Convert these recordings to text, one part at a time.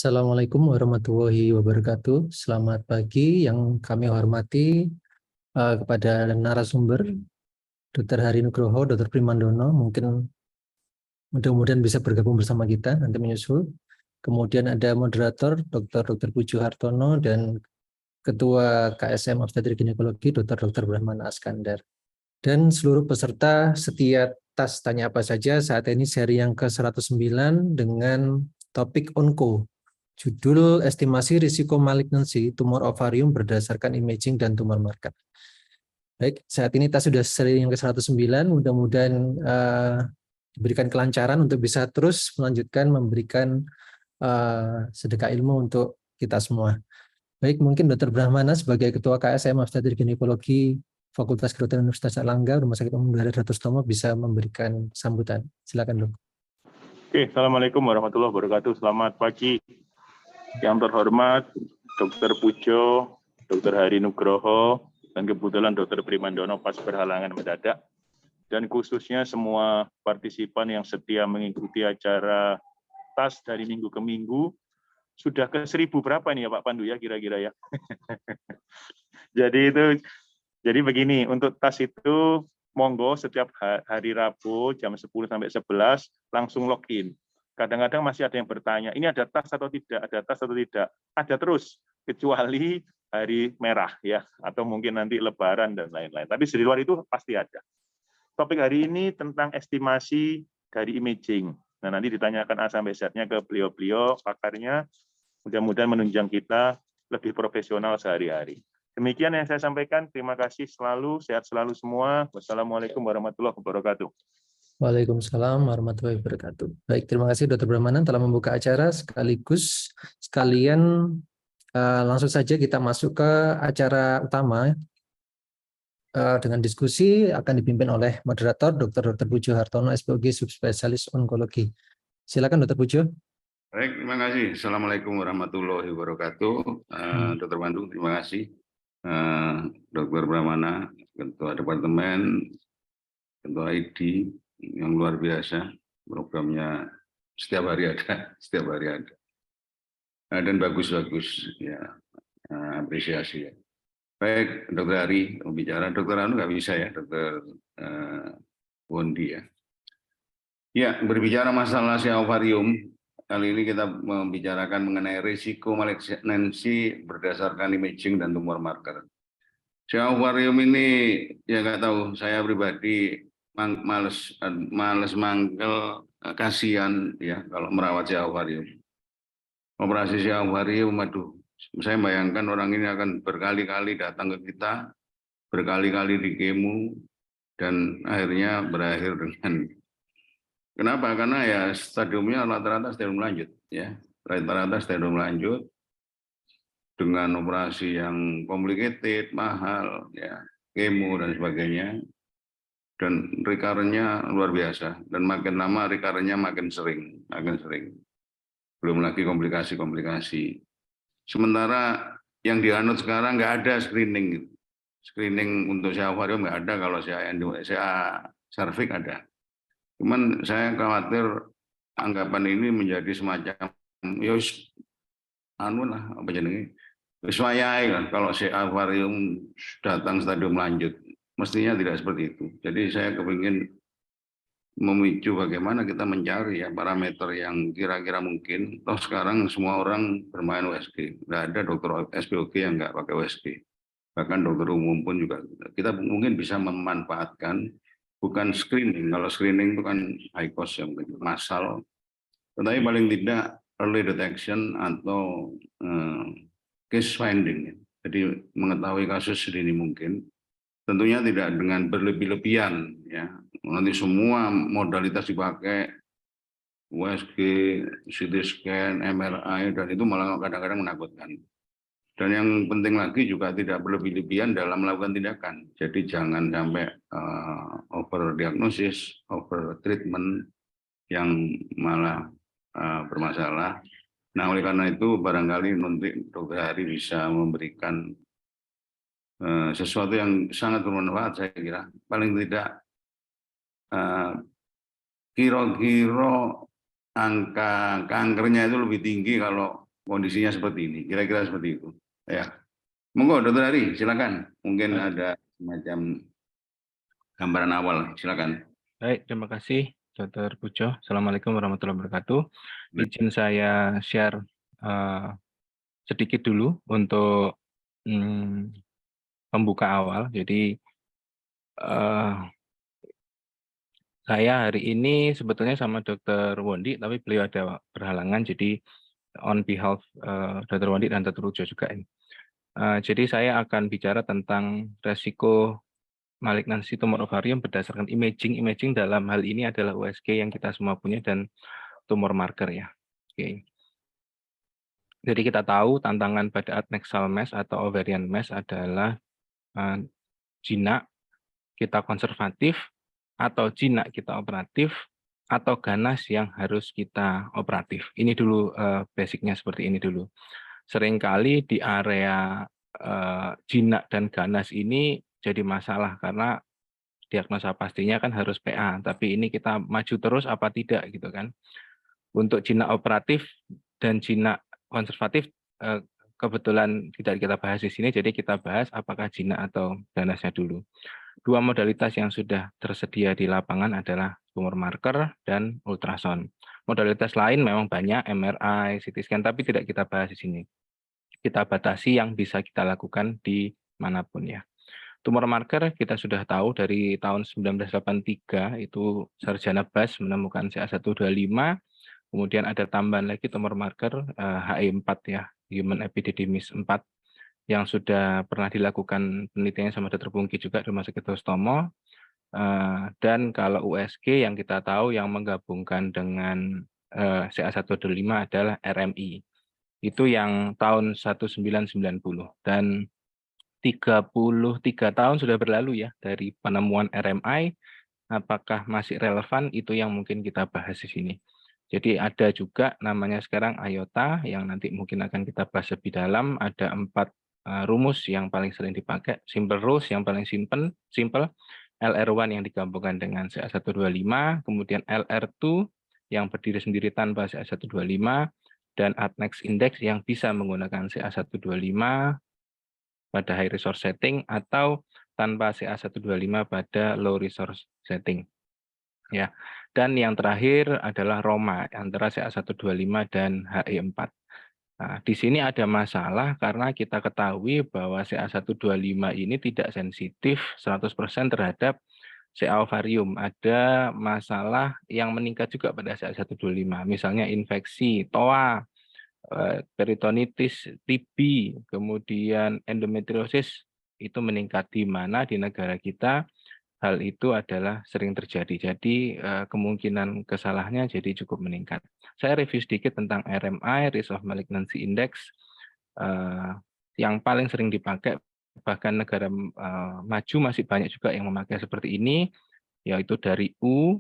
Assalamualaikum warahmatullahi wabarakatuh. Selamat pagi yang kami hormati kepada narasumber Dr. Hari Nugroho, Dr. Primandono, mungkin mudah-mudahan bisa bergabung bersama kita nanti menyusul. Kemudian ada moderator Dr. Puju Hartono dan Ketua KSM Obstetrik Ginekologi Dr. Brahmana Askandar. Dan seluruh peserta setia tas tanya apa saja saat ini seri yang ke-109 dengan topik onko. Judul estimasi risiko malignansi tumor ovarium berdasarkan imaging dan tumor marker. Baik, saat ini tas sudah seri yang ke-109, mudah-mudahan diberikan kelancaran untuk bisa terus melanjutkan memberikan sedekah ilmu untuk kita semua. Baik, mungkin Dr. Brahmana sebagai Ketua KSM Obstetrik Ginekologi Fakultas Kedokteran Universitas Airlangga, Rumah Sakit Umum Daerah Dr. Sutomo bisa memberikan sambutan. Silakan, Dok. Oke, Assalamualaikum warahmatullahi wabarakatuh. Selamat pagi. Yang terhormat Dr. Pujo, Dr. Hari Nugroho, dan kebetulan Dr. Primandono pas berhalangan mendadak. Dan khususnya semua partisipan yang setia mengikuti acara TAS dari minggu ke minggu. Sudah ke 1000 berapa nih ya Pak Pandu ya kira-kira ya. Jadi begini, untuk TAS itu monggo setiap hari Rabu jam 10 sampai 11 langsung login. Kadang-kadang masih ada yang bertanya, ini ada tas atau tidak, ada tas atau tidak. Ada terus, kecuali hari merah ya, atau mungkin nanti lebaran dan lain-lain. Tapi di luar itu pasti ada. Topik hari ini tentang estimasi dari imaging. Nah, nanti ditanyakan A sampai Z-nya ke beliau-beliau, pakarnya, mudah-mudahan menunjang kita lebih profesional sehari-hari. Demikian yang saya sampaikan, terima kasih selalu, sehat selalu semua. Wassalamualaikum warahmatullahi wabarakatuh. Waalaikumsalam warahmatullahi wabarakatuh. Baik, terima kasih Dr. Brahmana telah membuka acara sekaligus sekalian langsung saja kita masuk ke acara utama dengan diskusi akan dipimpin oleh moderator Dr. Pujo Hartono, SPOG Subspesialis Onkologi. Silakan Dr. Pujo. Baik, terima kasih. Assalamualaikum warahmatullahi wabarakatuh. Dr. Pandu, terima kasih. Dr. Brahmana, Ketua Departemen, Ketua ID, yang luar biasa, programnya setiap hari ada. Dan bagus-bagus, ya, apresiasi ya. Baik, Dr. Hari bicara, Dr. Anu nggak bisa ya, Dr. Wondi ya. Ya, berbicara masalah SEA ovarium, kali ini kita membicarakan mengenai risiko malignansi berdasarkan imaging dan tumor marker. SEA ovarium ini, ya nggak tahu, saya pribadi males mangkel, kasihan ya kalau merawat SEA ovarium. Operasi SEA ovarium, aduh, saya bayangkan orang ini akan berkali-kali datang ke kita, berkali-kali di kemo, dan akhirnya berakhir dengan, kenapa? Karena ya stadiumnya rata-rata stadium lanjut, ya, rata-rata stadium lanjut dengan operasi yang complicated, mahal, ya, kemo dan sebagainya. Dan recurrence-nya luar biasa, dan makin lama recurrence-nya makin sering. Belum lagi komplikasi-komplikasi. Sementara yang dianut sekarang nggak ada screening untuk SEA ovarium nggak ada, kalau SEA cervix ada. Cuman saya khawatir anggapan ini menjadi semacam yos apa jenenge wis wayahe kan, kalau SEA ovarium datang stadium lanjut. Mestinya tidak seperti itu. Jadi saya kepingin memicu bagaimana kita mencari ya parameter yang kira-kira mungkin. Toh sekarang semua orang bermain USG. Nggak ada dokter SPOG yang nggak pakai USG. Bahkan dokter umum pun juga. Kita mungkin bisa memanfaatkan bukan screening. Kalau screening itu kan high cost yang massal. Tetapi paling tidak early detection atau case finding. Jadi mengetahui kasus sedini mungkin. Tentunya tidak dengan berlebih-lebihan, ya. Nanti semua modalitas dipakai, USG, CT scan, MRI, dan itu malah kadang-kadang menakutkan. Dan yang penting lagi juga tidak berlebih-lebihan dalam melakukan tindakan. Jadi jangan sampai over diagnosis, over treatment yang malah bermasalah. Nah, oleh karena itu barangkali nanti Dr. Hari bisa memberikan sesuatu yang sangat bermanfaat, saya kira. Paling tidak kira-kira angka kankernya itu lebih tinggi kalau kondisinya seperti ini, kira-kira seperti itu. Ya, monggo Dokter Hari, silakan. Mungkin ada semacam gambaran awal, silakan. Baik, terima kasih Dr. Pujo. Assalamualaikum warahmatullahi wabarakatuh. Izin saya share sedikit dulu untuk pembuka awal. Jadi saya hari ini sebetulnya sama Dr. Wondi, tapi beliau ada berhalangan. Jadi on behalf Dr. Wondi dan Dr. Pujo juga ini. Jadi saya akan bicara tentang resiko malignansi tumor ovarium berdasarkan imaging dalam hal ini adalah USG yang kita semua punya dan tumor marker ya. Oke. Jadi kita tahu tantangan pada adnexal mass atau ovarian mass adalah jinak kita konservatif atau jinak kita operatif atau ganas yang harus kita operatif. Ini dulu basicnya seperti ini dulu. Seringkali di area jinak dan ganas ini jadi masalah karena diagnosa pastinya kan harus PA, tapi ini kita maju terus apa tidak gitu kan. Untuk jinak operatif dan jinak konservatif kebetulan tidak kita bahas di sini, jadi kita bahas apakah jinak atau ganasnya dulu. Dua modalitas yang sudah tersedia di lapangan adalah tumor marker dan ultrasound. Modalitas lain memang banyak, MRI, CT scan, tapi tidak kita bahas di sini. Kita batasi yang bisa kita lakukan di manapun ya. Tumor marker kita sudah tahu dari tahun 1983 itu Sarjana Bas menemukan CA125, kemudian ada tambahan lagi tumor marker HE4 ya, Human Epididymis 4 yang sudah pernah dilakukan penelitiannya sama Dr. Pungki juga di Rumah Sakit Tostomo. Dan kalau USG yang kita tahu yang menggabungkan dengan CA125 adalah RMI. Itu yang tahun 1990 dan 33 tahun sudah berlalu ya dari penemuan RMI. Apakah masih relevan, itu yang mungkin kita bahas di sini. Jadi ada juga namanya sekarang IOTA yang nanti mungkin akan kita bahas lebih dalam. Ada 4 rumus yang paling sering dipakai. Simple rules yang paling simple, LR1 yang digabungkan dengan CA125, kemudian LR2 yang berdiri sendiri tanpa CA125, dan adnex index yang bisa menggunakan CA125 pada high resource setting atau tanpa CA125 pada low resource setting. Ya. Dan yang terakhir adalah Roma antara CA125 dan HE4. Nah, di sini ada masalah karena kita ketahui bahwa CA125 ini tidak sensitif 100% terhadap CA ovarium. Ada masalah yang meningkat juga pada CA125, misalnya infeksi TOA, peritonitis, TB, kemudian endometriosis itu meningkat di mana di negara kita hal itu adalah sering terjadi. Jadi kemungkinan kesalahannya jadi cukup meningkat. Saya review sedikit tentang RMI, Risk of Malignancy Index, yang paling sering dipakai, bahkan negara maju masih banyak juga yang memakai seperti ini, yaitu dari U,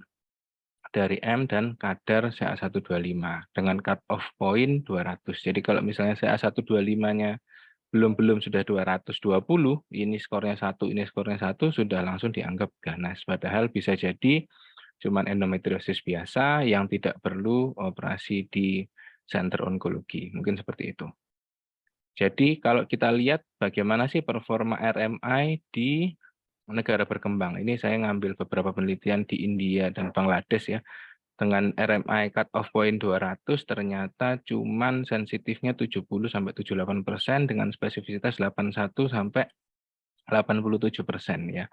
dari M, dan kadar CA125 dengan cut off point 200. Jadi kalau misalnya CA125-nya belum sudah 220, ini skornya 1, ini skornya 1, sudah langsung dianggap ganas. Padahal bisa jadi cuman endometriosis biasa yang tidak perlu operasi di center onkologi. Mungkin seperti itu. Jadi kalau kita lihat bagaimana sih performa RMI di negara berkembang. Ini saya ngambil beberapa penelitian di India dan Bangladesh ya. Dengan RMI cut off point 200 ternyata cuman sensitifnya 70-78% dengan spesifisitas 81 sampai 87% ya.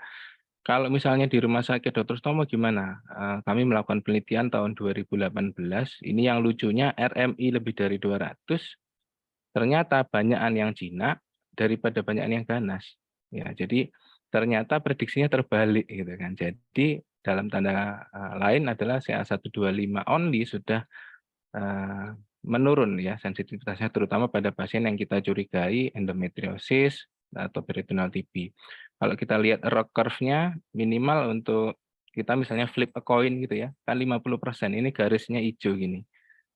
Kalau misalnya di Rumah Sakit Dr. Sutomo gimana? Kami melakukan penelitian tahun 2018. Ini yang lucunya RMI lebih dari 200, ternyata banyakan yang jinak daripada banyakan yang ganas. Ya, jadi ternyata prediksinya terbalik gitu kan. Jadi dalam tanda lain adalah CA125 only sudah menurun ya sensitivitasnya, terutama pada pasien yang kita curigai endometriosis atau peritoneal TB. Kalau kita lihat ROC curve-nya minimal untuk kita misalnya flip a coin gitu ya, kan 50%, ini garisnya hijau gini.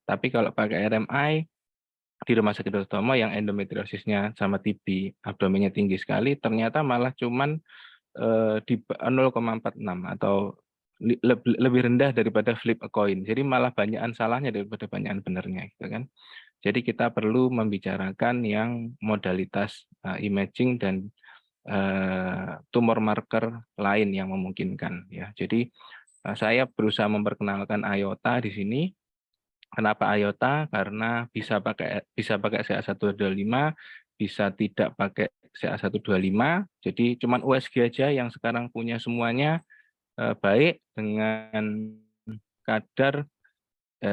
Tapi kalau pakai RMI di Rumah Sakit Dr. Sutomo yang endometriosisnya sama TB, abdomennya tinggi sekali, ternyata malah cuman di 0,46 atau lebih rendah daripada flip a coin. Jadi malah banyakan salahnya daripada banyakan benernya gitu kan. Jadi kita perlu membicarakan yang modalitas imaging dan tumor marker lain yang memungkinkan ya. Jadi saya berusaha memperkenalkan IOTA di sini. Kenapa IOTA? Karena bisa pakai CA125, bisa tidak pakai CA125. Jadi cuman USG aja yang sekarang punya semuanya baik dengan kadar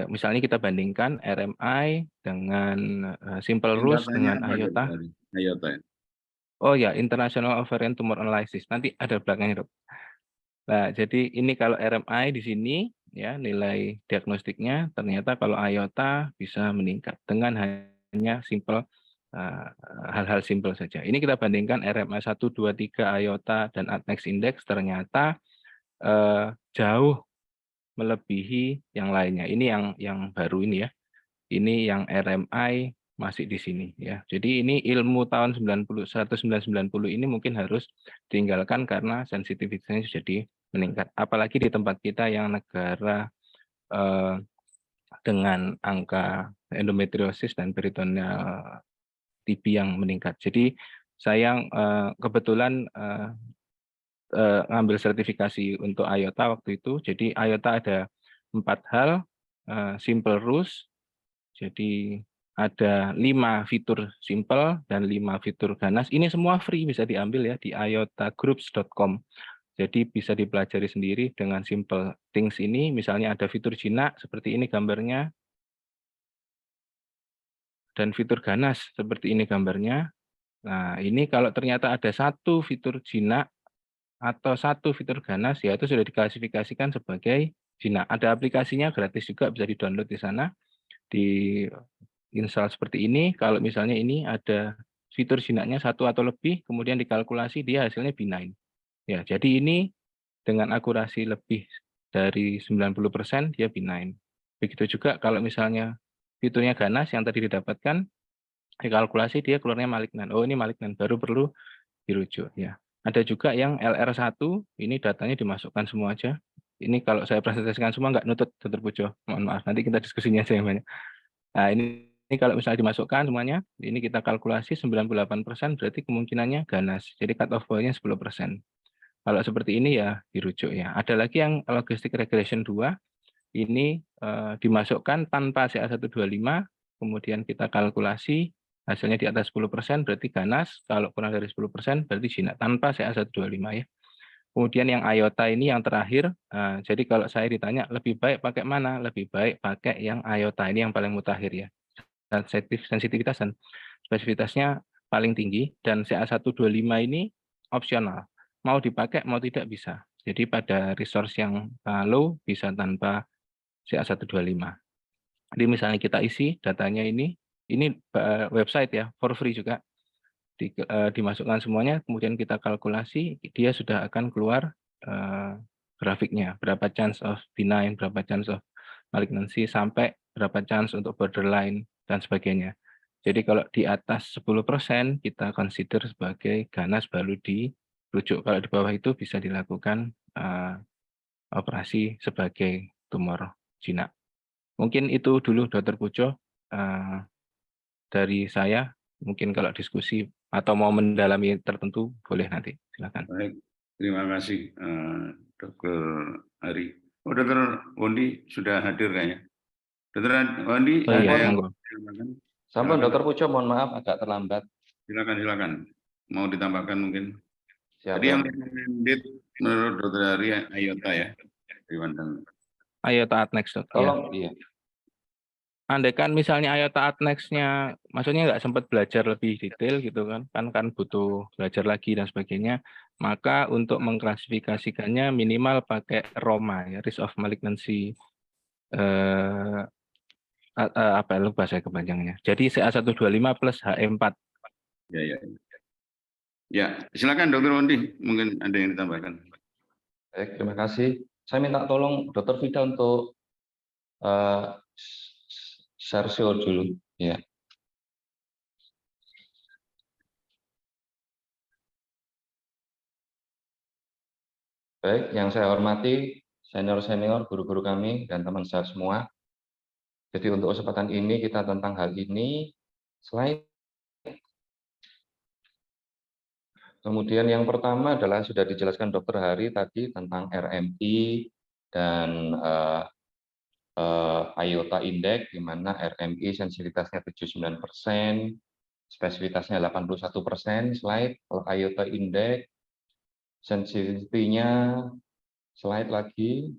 misalnya kita bandingkan RMI dengan Simple Rus dengan Singkatannya apa, IOTA. Dr. IOTA? Oh ya, International Ovarian Tumor Analysis. Nanti ada belakangnya, Dok. Nah, jadi ini kalau RMI di sini ya nilai diagnostiknya ternyata kalau IOTA bisa meningkat dengan hanya simple hal-hal simple saja. Ini kita bandingkan RMI 1, 2, 3 IOTA dan ADNEX Index ternyata jauh melebihi yang lainnya. Ini yang baru ini ya. Ini yang RMI masih di sini ya. Jadi ini ilmu tahun 1990 ini mungkin harus ditinggalkan karena sensitivitasnya jadi meningkat. Apalagi di tempat kita yang negara dengan angka endometriosis dan peritoneal TB yang meningkat. Jadi saya kebetulan ngambil sertifikasi untuk IOTA waktu itu. Jadi IOTA ada 4 hal, simple rules. Jadi ada 5 fitur simple dan 5 fitur ganas. Ini semua free, bisa diambil ya di iotagroups.com. Jadi bisa dipelajari sendiri dengan simple things ini. Misalnya ada fitur jinak seperti ini gambarnya. Dan fitur ganas seperti ini gambarnya. Nah, ini kalau ternyata ada 1 fitur jinak atau 1 fitur ganas, ya itu sudah diklasifikasikan sebagai jinak. Ada aplikasinya gratis juga, bisa di-download di sana. Di install seperti ini. Kalau misalnya ini ada fitur jinaknya 1 atau lebih, kemudian dikalkulasi dia hasilnya benign. Ya, jadi ini dengan akurasi lebih dari 90% dia benign. Begitu juga kalau misalnya fiturnya ganas yang tadi didapatkan, dikalkulasi dia keluarnya malignan. Oh, ini malignan, baru perlu dirujuk ya. Ada juga yang LR1, ini datanya dimasukkan semua aja. Ini kalau saya presentasikan semua nggak nutut, Dr. Pujo. Mohon maaf, nanti kita diskusinya aja yang banyak. Nah, ini kalau misalnya dimasukkan semuanya, ini kita kalkulasi 98% berarti kemungkinannya ganas. Jadi cut off point-nya 10%. Kalau seperti ini ya dirujuk ya. Ada lagi yang logistic regression 2, ini dimasukkan tanpa CA125, kemudian kita kalkulasi hasilnya di atas 10% berarti ganas, kalau kurang dari 10% berarti jinak tanpa CA125 ya. Kemudian yang IOTA ini yang terakhir, jadi kalau saya ditanya lebih baik pakai mana? Lebih baik pakai yang IOTA ini yang paling mutakhir ya. Sensitivitas dan spesifitasnya paling tinggi dan CA125 ini opsional. Mau dipakai mau tidak bisa. Jadi pada resource yang low bisa tanpa CA125. Jadi misalnya kita isi datanya ini website ya, for free juga. Dimasukkan semuanya, kemudian kita kalkulasi, dia sudah akan keluar grafiknya, berapa chance of benign, berapa chance of malignancy, sampai berapa chance untuk borderline, dan sebagainya. Jadi kalau di atas 10% kita consider sebagai ganas baru dirujuk. Kalau di bawah itu bisa dilakukan operasi sebagai tumor jinak. Mungkin itu dulu Dr. Pujo dari saya. Mungkin kalau diskusi atau mau mendalami tertentu boleh nanti. Silakan. Baik, terima kasih Dr. Ari. Oh, Dr. Wondi sudah hadir kayaknya. Dr. Wondi, Oh, iya, yang monggo. Sampun Dr. Pujo, mohon maaf agak terlambat. silakan. Mau ditambahkan mungkin? Siap, Tadi ya. yang recommended menurut Dr. Ari IOTA ya. IOTA ADNEX. Tolong, iya. Andaikan misalnya IOTA ADNEX-nya, maksudnya nggak sempat belajar lebih detail gitu kan butuh belajar lagi dan sebagainya, maka untuk mengklasifikasikannya minimal pakai ROMA ya, risk of malignancy, apa lupa saya kepanjangannya. Jadi CA125 plus HE4. Ya, silakan Dr. Wondi, mungkin ada yang ditambahkan. Baik, terima kasih. Saya minta tolong Dr. Vida untuk share show dulu. Ya. Baik, yang saya hormati senior-senior, guru-guru kami, dan teman saya semua. Jadi untuk kesempatan ini kita tentang hal ini. Slide. Kemudian yang pertama adalah sudah dijelaskan Dr. Hari tadi tentang RMI dan IOTA Index, di mana RMI sensitivitasnya 79%, spesifitasnya 81%. Slide. Kalau IOTA Index sensitivitinya, slide lagi,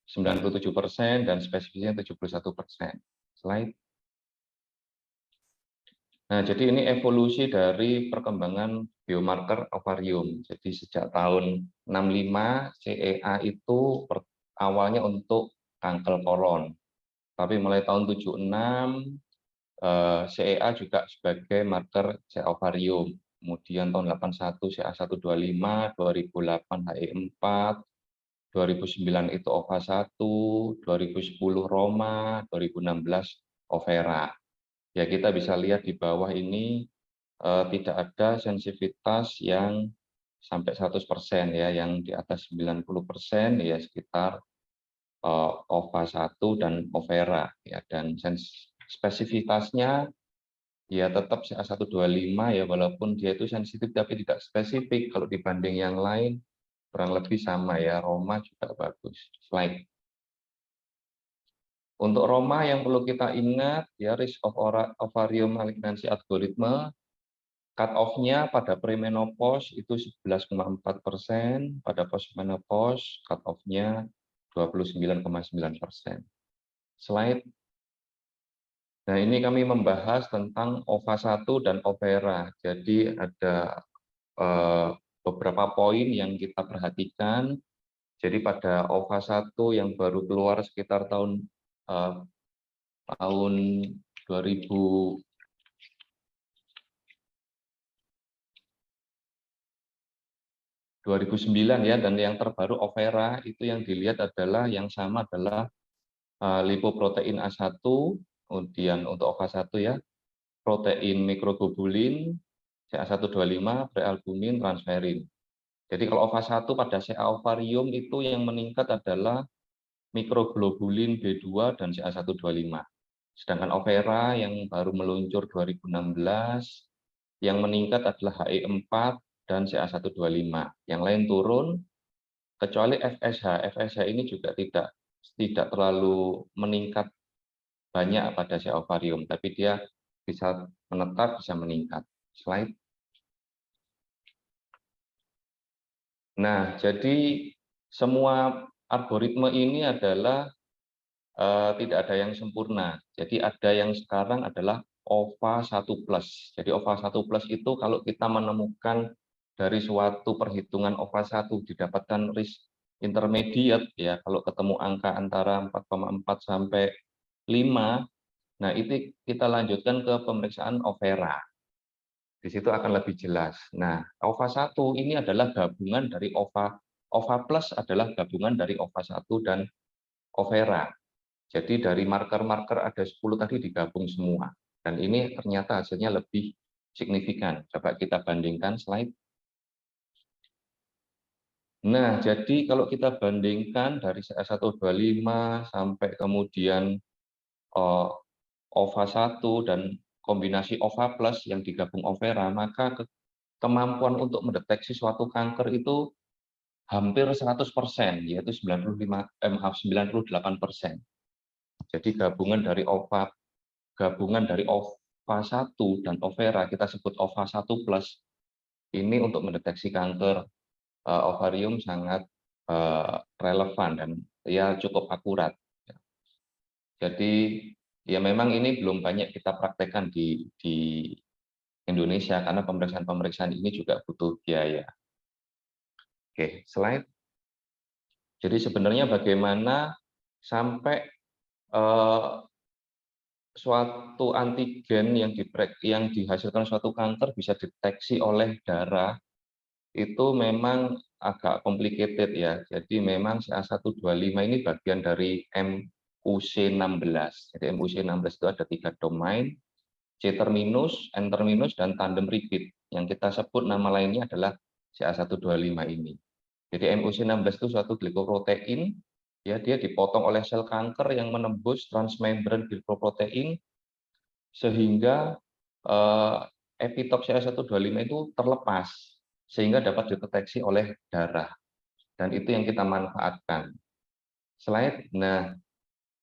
97% dan spesifikasinya 71%. Slide. Nah, jadi ini evolusi dari perkembangan biomarker ovarium. Jadi sejak tahun 65 CEA itu awalnya untuk kanker kolon. Tapi mulai tahun 76 CEA juga sebagai marker ovarium. Kemudian tahun 81 CA125, 2008 HE4, 2009 itu OVA1, 2010 Roma, 2016 Overa. Ya, kita bisa lihat di bawah ini tidak ada sensitivitas yang sampai 100% ya, yang di atas 90% ya sekitar OVA1 dan Overa ya, dan spesifitasnya ya tetap CA125 ya, walaupun dia itu sensitif tapi tidak spesifik. Kalau dibanding yang lain kurang lebih sama ya, Roma juga bagus. Slide. Untuk Roma yang perlu kita ingat ya, risk of ovarium malignancy algoritma, cut off-nya pada premenopause itu 11,4%, pada postmenopause cut off-nya 29,9%. Slide. Nah, ini kami membahas tentang OVA1 dan Overa. Jadi ada beberapa poin yang kita perhatikan. Jadi pada OVA1 yang baru keluar sekitar tahun 2009 ya, dan yang terbaru Overa itu yang dilihat adalah yang sama adalah lipoprotein A1, kemudian untuk OVA1 ya, protein mikroglobulin, CA125, prealbumin, transferin. Jadi kalau OVA1 pada CA ovarium itu yang meningkat adalah mikroglobulin B2 dan CA125. Sedangkan Overa yang baru meluncur 2016, yang meningkat adalah HE4 dan CA125. Yang lain turun, kecuali FSH. FSH ini juga tidak terlalu meningkat banyak pada CA ovarium, tapi dia bisa menetap, bisa meningkat. Slide. Nah, jadi semua algoritma ini adalah tidak ada yang sempurna. Jadi ada yang sekarang adalah OVA1+. Jadi OVA1+ itu kalau kita menemukan dari suatu perhitungan OVA1 didapatkan risk intermediate ya, kalau ketemu angka antara 4,4 sampai 5, nah itu kita lanjutkan ke pemeriksaan Overa. Di situ akan lebih jelas. Nah, OVA1 ini adalah gabungan dari OVA+ adalah gabungan dari OVA1 dan Overa. Jadi dari marker-marker ada 10 tadi digabung semua. Dan ini ternyata hasilnya lebih signifikan. Coba kita bandingkan slide. Nah, jadi kalau kita bandingkan dari CA125 sampai kemudian OVA1 dan kombinasi OVA+ yang digabung Overa, maka kemampuan untuk mendeteksi suatu kanker itu hampir 100%, yaitu 98%. Jadi gabungan dari OVA1 dan Overa, kita sebut OVA1+, ini untuk mendeteksi kanker ovarium sangat relevan dan ya cukup akurat. Jadi ya memang ini belum banyak kita praktekkan di Indonesia karena pemeriksaan ini juga butuh biaya. Oke, slide. Jadi sebenarnya bagaimana sampai suatu antigen yang dihasilkan suatu kanker bisa dideteksi oleh darah, itu memang agak complicated ya. Jadi memang CA125 ini bagian dari MUC16. Jadi MUC16 itu ada 3 domain, C-terminus, N-terminus, dan tandem repeat. Yang kita sebut nama lainnya adalah CA125 ini. Jadi MUC16 itu suatu glikoprotein ya dia dipotong oleh sel kanker yang menembus transmembran glicoprotein sehingga epitop CA125 itu terlepas sehingga dapat dideteksi oleh darah, dan itu yang kita manfaatkan. Slide. Nah,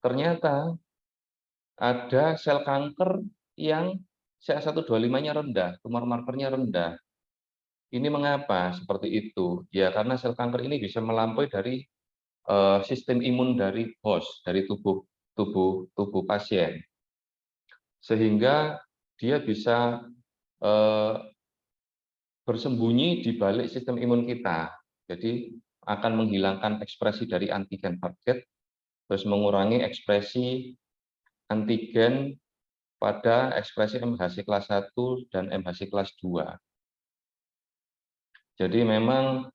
ternyata ada sel kanker yang CA125-nya rendah, tumor markernya rendah. Ini mengapa seperti itu? Ya karena sel kanker ini bisa melampaui dari sistem imun dari host, dari tubuh pasien, sehingga dia bisa bersembunyi di balik sistem imun kita. Jadi akan menghilangkan ekspresi dari antigen target, terus mengurangi ekspresi antigen pada ekspresi MHC kelas 1 dan MHC kelas 2. Jadi memang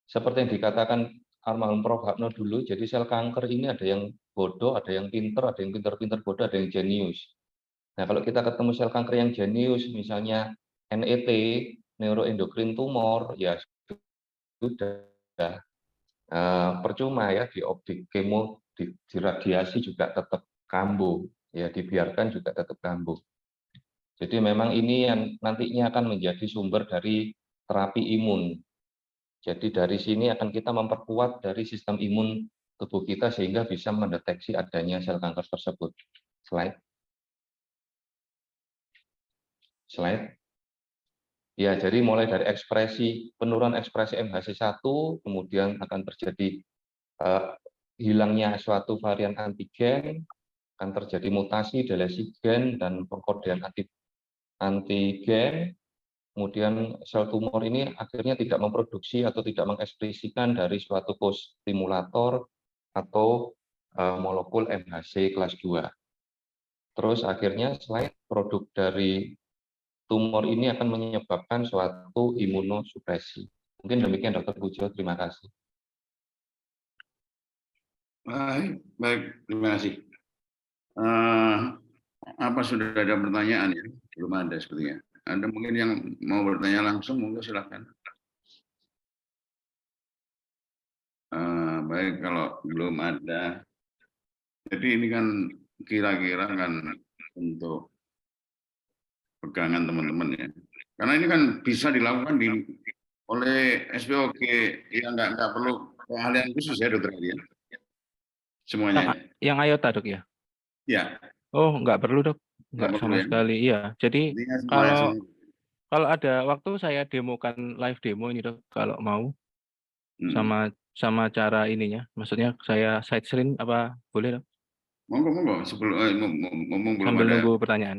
seperti yang dikatakan almarhum Prof. Hapno dulu, jadi sel kanker ini ada yang bodoh, ada yang pinter, ada yang pinter-pinter bodoh, ada yang jenius. Nah, kalau kita ketemu sel kanker yang jenius, misalnya NET, neuroendocrine tumor, ya sudah percuma ya di kemo, di radiasi juga tetap kambuh, ya dibiarkan juga tetap kambuh. Jadi memang ini yang nantinya akan menjadi sumber dari terapi imun. Jadi dari sini akan kita memperkuat dari sistem imun tubuh kita sehingga bisa mendeteksi adanya sel kanker tersebut. Slide. Slide. Ya, jadi mulai dari penurunan ekspresi MHC1, kemudian akan terjadi hilangnya suatu varian antigen, akan terjadi mutasi, delesi gen, dan pengkodean antigen. Kemudian sel tumor ini akhirnya tidak memproduksi atau tidak mengekspresikan dari suatu kostimulator atau molekul MHC kelas 2. Terus akhirnya slide produk dari tumor ini akan menyebabkan suatu imunosupresi. Mungkin demikian Dr. Pujo, terima kasih. Baik, terima kasih. Apa sudah ada pertanyaan ya? Belum ada sepertinya. Ada mungkin yang mau bertanya langsung, monggo silakan. Baik, kalau belum ada. Jadi ini kan kira-kira kan untuk pegangan teman-teman ya. Karena ini kan bisa dilakukan oleh SPOG yang nggak perlu keahlian khusus ya dokter ya. Semuanya. Yang IOTA dok ya? Ya. Oh nggak perlu dok, nggak sama ya? sekali. Iya. Jadi kalau ada waktu saya demokan live demo ini dok, kalau mau sama cara ininya. Maksudnya saya side screen apa boleh dok? Monggo sebelum ngomong belum sambil ada nunggu pertanyaan.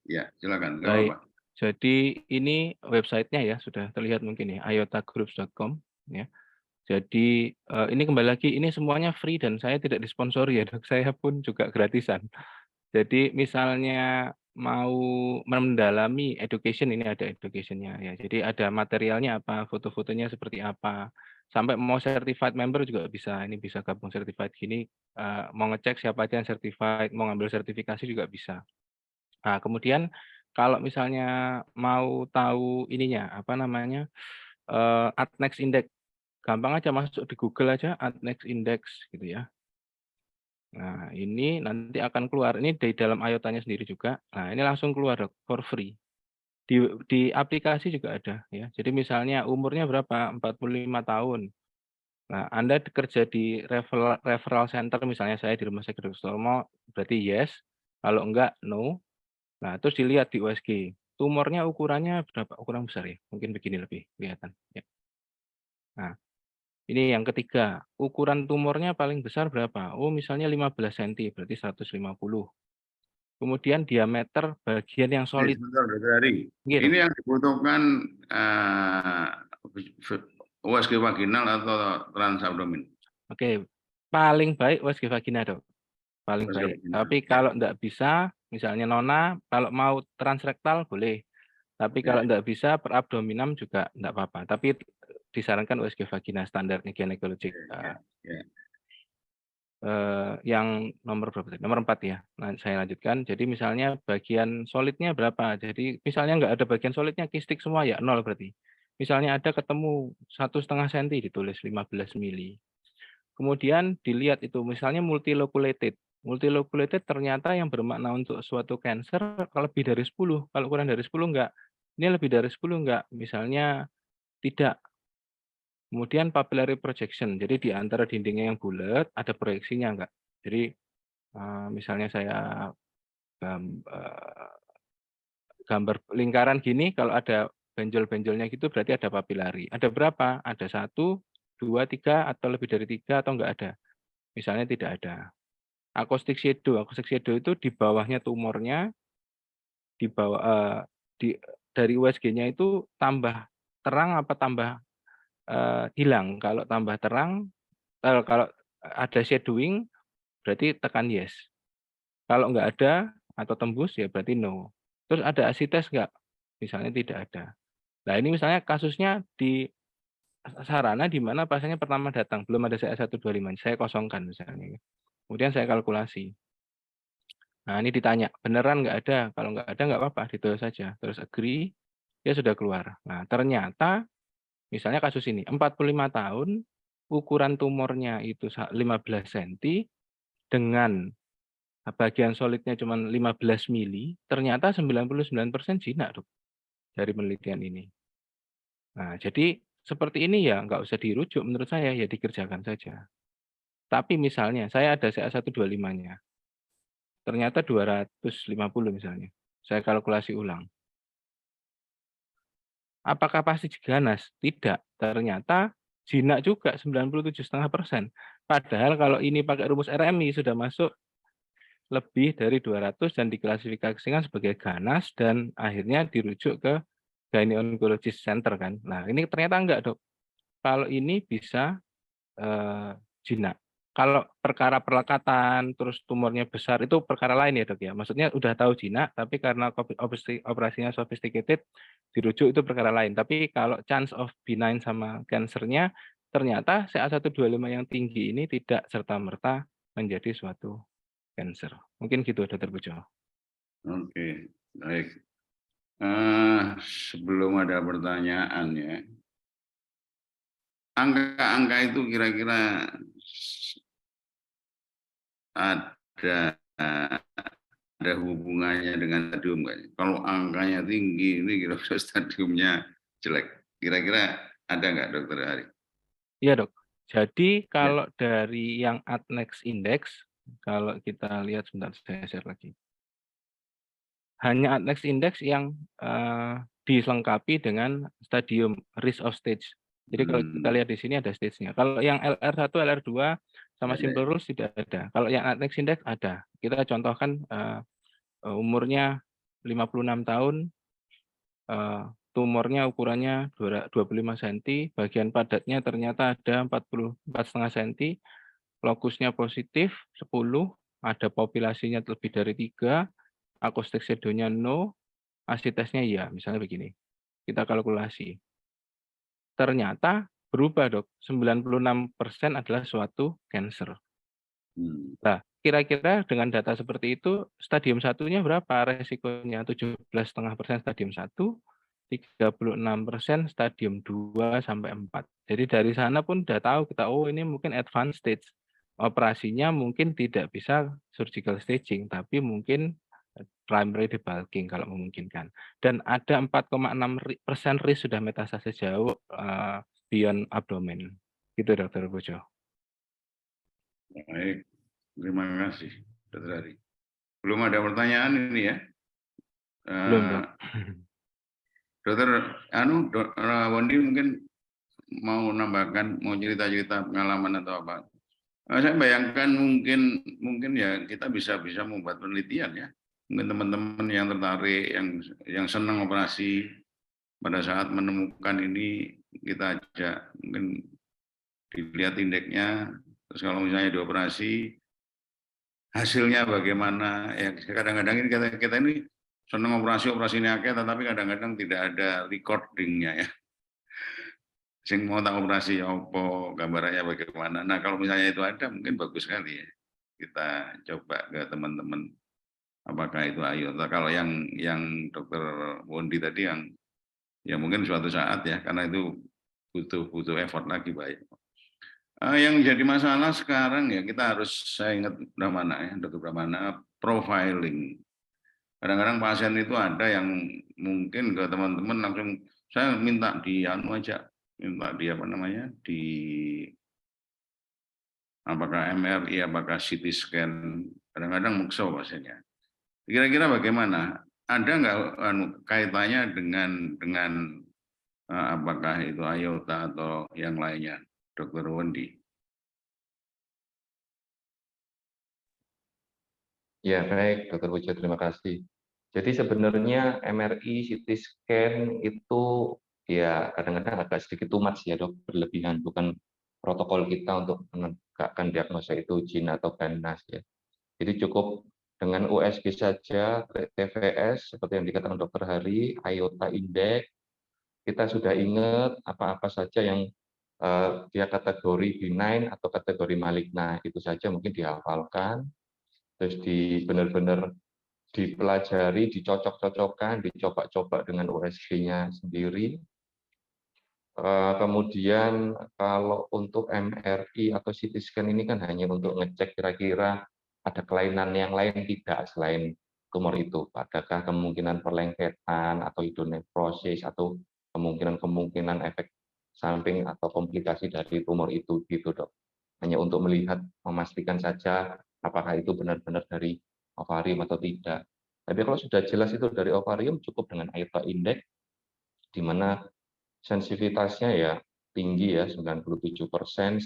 Ya silakan. Baik. Jadi ini websitenya ya sudah terlihat mungkin ya, iotagroups.com ya. Jadi ini kembali lagi ini semuanya free dan saya tidak disponsori ya dok, saya pun juga gratisan. Jadi misalnya mau mendalami education, ini ada educationnya ya. Jadi ada materialnya apa, foto-fotonya seperti apa. Sampai mau certified member juga bisa. Ini bisa gabung certified gini. Mau ngecek siapa aja yang certified, mau ngambil sertifikasi juga bisa. Nah kemudian kalau misalnya mau tahu ininya apa namanya Adnex Index, gampang aja masuk di Google aja Adnex Index gitu ya. Nah, ini nanti akan keluar. Ini di dalam IOTA-nya sendiri juga. Nah, ini langsung keluar dok, for free. Di aplikasi juga ada ya. Jadi misalnya umurnya berapa? 45 tahun. Nah, Anda kerja di referral center, misalnya saya di Rumah Sakit Dr. Sutomo, berarti yes. Kalau enggak, no. Nah, terus dilihat di USG. Tumornya ukurannya berapa? Ukuran besar ya. Mungkin begini lebih kelihatan. Ya. Nah, ini yang ketiga, ukuran tumornya paling besar berapa? Oh, misalnya 15 cm, berarti 150. Kemudian diameter bagian yang solid. Sebentar, Dr. Hari. Gitu. Ini yang dibutuhkan USG vaginal atau transabdomen? Oke, paling baik USG vagina dok. Paling baik. Tapi kalau enggak bisa, misalnya Nona, kalau mau transrektal boleh. Tapi kalau enggak bisa, per abdominam juga enggak apa-apa. Tapi disarankan USG vagina standarnya gynecologic. Yang nomor berapa? Nomor 4 ya. Nah, saya lanjutkan. Jadi misalnya bagian solidnya berapa? Jadi misalnya enggak ada bagian solidnya, kistik semua ya 0 berarti. Misalnya ada ketemu 1,5 cm ditulis 15 mili. Kemudian dilihat itu misalnya multiloculated. Multiloculated ternyata yang bermakna untuk suatu cancer kalau lebih dari 10, kalau kurang dari 10 enggak. Ini lebih dari 10 enggak, misalnya tidak. Kemudian papillary projection, jadi di antara dindingnya yang bulat ada proyeksinya enggak. Jadi misalnya saya gambar lingkaran gini, kalau ada benjol-benjolnya gitu berarti ada papillary. Ada berapa? Ada 1, 2, 3, atau lebih dari 3 atau enggak ada. Misalnya tidak ada. Acoustic shadow itu di bawahnya tumornya, di bawah dari USG-nya itu tambah terang apa tambah hilang. Kalau tambah terang, kalau ada shadowing berarti tekan yes. Kalau enggak ada atau tembus ya berarti no. Terus ada asites enggak? Misalnya tidak ada. Nah ini misalnya kasusnya di sarana di mana pasiennya pertama datang, belum ada CA125, saya kosongkan misalnya. Kemudian saya kalkulasi. Nah ini ditanya, beneran nggak ada? Kalau nggak ada nggak apa-apa, ditulis saja. Terus agree, dia sudah keluar. Nah ternyata, misalnya kasus ini, 45 tahun, ukuran tumornya itu 15 cm, dengan bagian solidnya cuma 15 mili, ternyata 99% jinak, Dok, dari penelitian ini. Nah, jadi seperti ini ya nggak usah dirujuk menurut saya, ya dikerjakan saja. Tapi misalnya saya ada CA125-nya, ternyata 250 misalnya, saya kalkulasi ulang. Apakah pasti ganas? Tidak, ternyata jinak juga 97,5%. Padahal kalau ini pakai rumus RMI sudah masuk lebih dari 200 dan diklasifikasikan sebagai ganas dan akhirnya dirujuk ke Gynecologist Center kan. Nah ini ternyata enggak, Dok. Kalau ini bisa jinak. Kalau perkara perlekatan terus tumornya besar itu perkara lain ya, Dok ya. Maksudnya udah tahu jinak tapi karena operasinya sophisticated dirujuk itu perkara lain. Tapi kalau chance of benign sama cancernya ternyata CA125 yang tinggi ini tidak serta-merta menjadi suatu cancer. Mungkin gitu, Dr. Pujo. Oke, baik. Sebelum ada pertanyaan ya, angka-angka itu kira-kira ada hubungannya dengan stadium nggak? Kalau angkanya tinggi, ini kira-kira stadiumnya jelek. Kira-kira ada nggak, Dokter Hari? Iya, Dok. Jadi kalau dari yang Adnex Index, kalau kita lihat sebentar saya share lagi. Hanya Adnex Index yang dilengkapi dengan stadium risk of stage. Jadi kalau kita lihat di sini ada stage-nya. Kalau yang LR1, LR2 sama simple rules tidak ada. Kalau yang Adnex Index ada. Kita contohkan umurnya 56 tahun, tumornya ukurannya 25 cm, bagian padatnya ternyata ada 44,5 cm, lokusnya positif 10, ada populasinya lebih dari 3, acoustic shadow-nya no, asitesnya ya, misalnya begini. Kita kalkulasi. Ternyata berubah, Dok. 96% adalah suatu cancer. Nah, kira-kira dengan data seperti itu, stadium 1-nya berapa resikonya? 17,5% stadium 1, 36% stadium 2 sampai 4. Jadi dari sana pun udah tahu kita, oh ini mungkin advanced stage. Operasinya mungkin tidak bisa surgical staging, tapi mungkin primary debulking kalau memungkinkan. Dan ada 4,6% risk sudah metastasis jauh beyond abdomen. Gitu, Dr. Pujo. Baik, terima kasih, Dr. Hari. Belum ada pertanyaan ini ya? Belum, Dok. Dokter Wondi mungkin mau nambahkan, mau cerita-cerita pengalaman atau apa? Saya bayangkan mungkin ya kita bisa membuat penelitian ya. Mungkin teman-teman yang tertarik, yang senang operasi, pada saat menemukan ini kita ajak mungkin dilihat indeksnya, terus kalau misalnya dioperasi hasilnya bagaimana ya. Kadang-kadang ini kita ini senang operasi ini akeh, tetapi kadang-kadang tidak ada recordingnya ya. Sing mau tak operasi apa, gambarannya bagaimana. Nah kalau misalnya itu ada mungkin bagus sekali ya. Kita coba ke teman-teman apakah itu ayo. Kalau yang Dokter Wondi tadi yang ya mungkin suatu saat ya, karena itu butuh effort lagi baik. Yang jadi masalah sekarang ya kita harus, saya ingat Brahmana ya, Dr. Brahmana, profiling. Kadang-kadang pasien itu ada yang mungkin ke teman-teman langsung saya minta di anu aja, minta di apa namanya, di apakah MRI, apakah CT scan, kadang-kadang mukso pasiennya. Kira-kira bagaimana? Ada nggak kaitannya dengan apakah itu IOTA atau yang lainnya, Dr. Wondi? Ya, baik, Dr. Pujo, terima kasih. Jadi sebenarnya MRI, CT scan itu ya kadang-kadang agak sedikit too much ya, Dok, berlebihan. Bukan protokol kita untuk menegakkan diagnosa itu jin atau ganas ya. Jadi cukup dengan USG saja, TVS seperti yang dikatakan Dr. Hari, IOTA Index, kita sudah ingat apa-apa saja yang dia kategori benign atau kategori maligna, itu saja mungkin dihafalkan, terus benar-benar dipelajari, dicocok-cocokkan, dicoba-coba dengan USG-nya sendiri. Kemudian kalau untuk MRI atau CT scan ini kan hanya untuk ngecek kira-kira ada kelainan yang lain tidak selain tumor itu. Adakah kemungkinan perlengketan atau hidronefrosis atau kemungkinan efek samping atau komplikasi dari tumor itu gitu, Dok. Hanya untuk melihat, memastikan saja apakah itu benar-benar dari ovarium atau tidak. Tapi kalau sudah jelas itu dari ovarium, cukup dengan IOTA Index, di mana sensitivitasnya ya tinggi ya, 97%,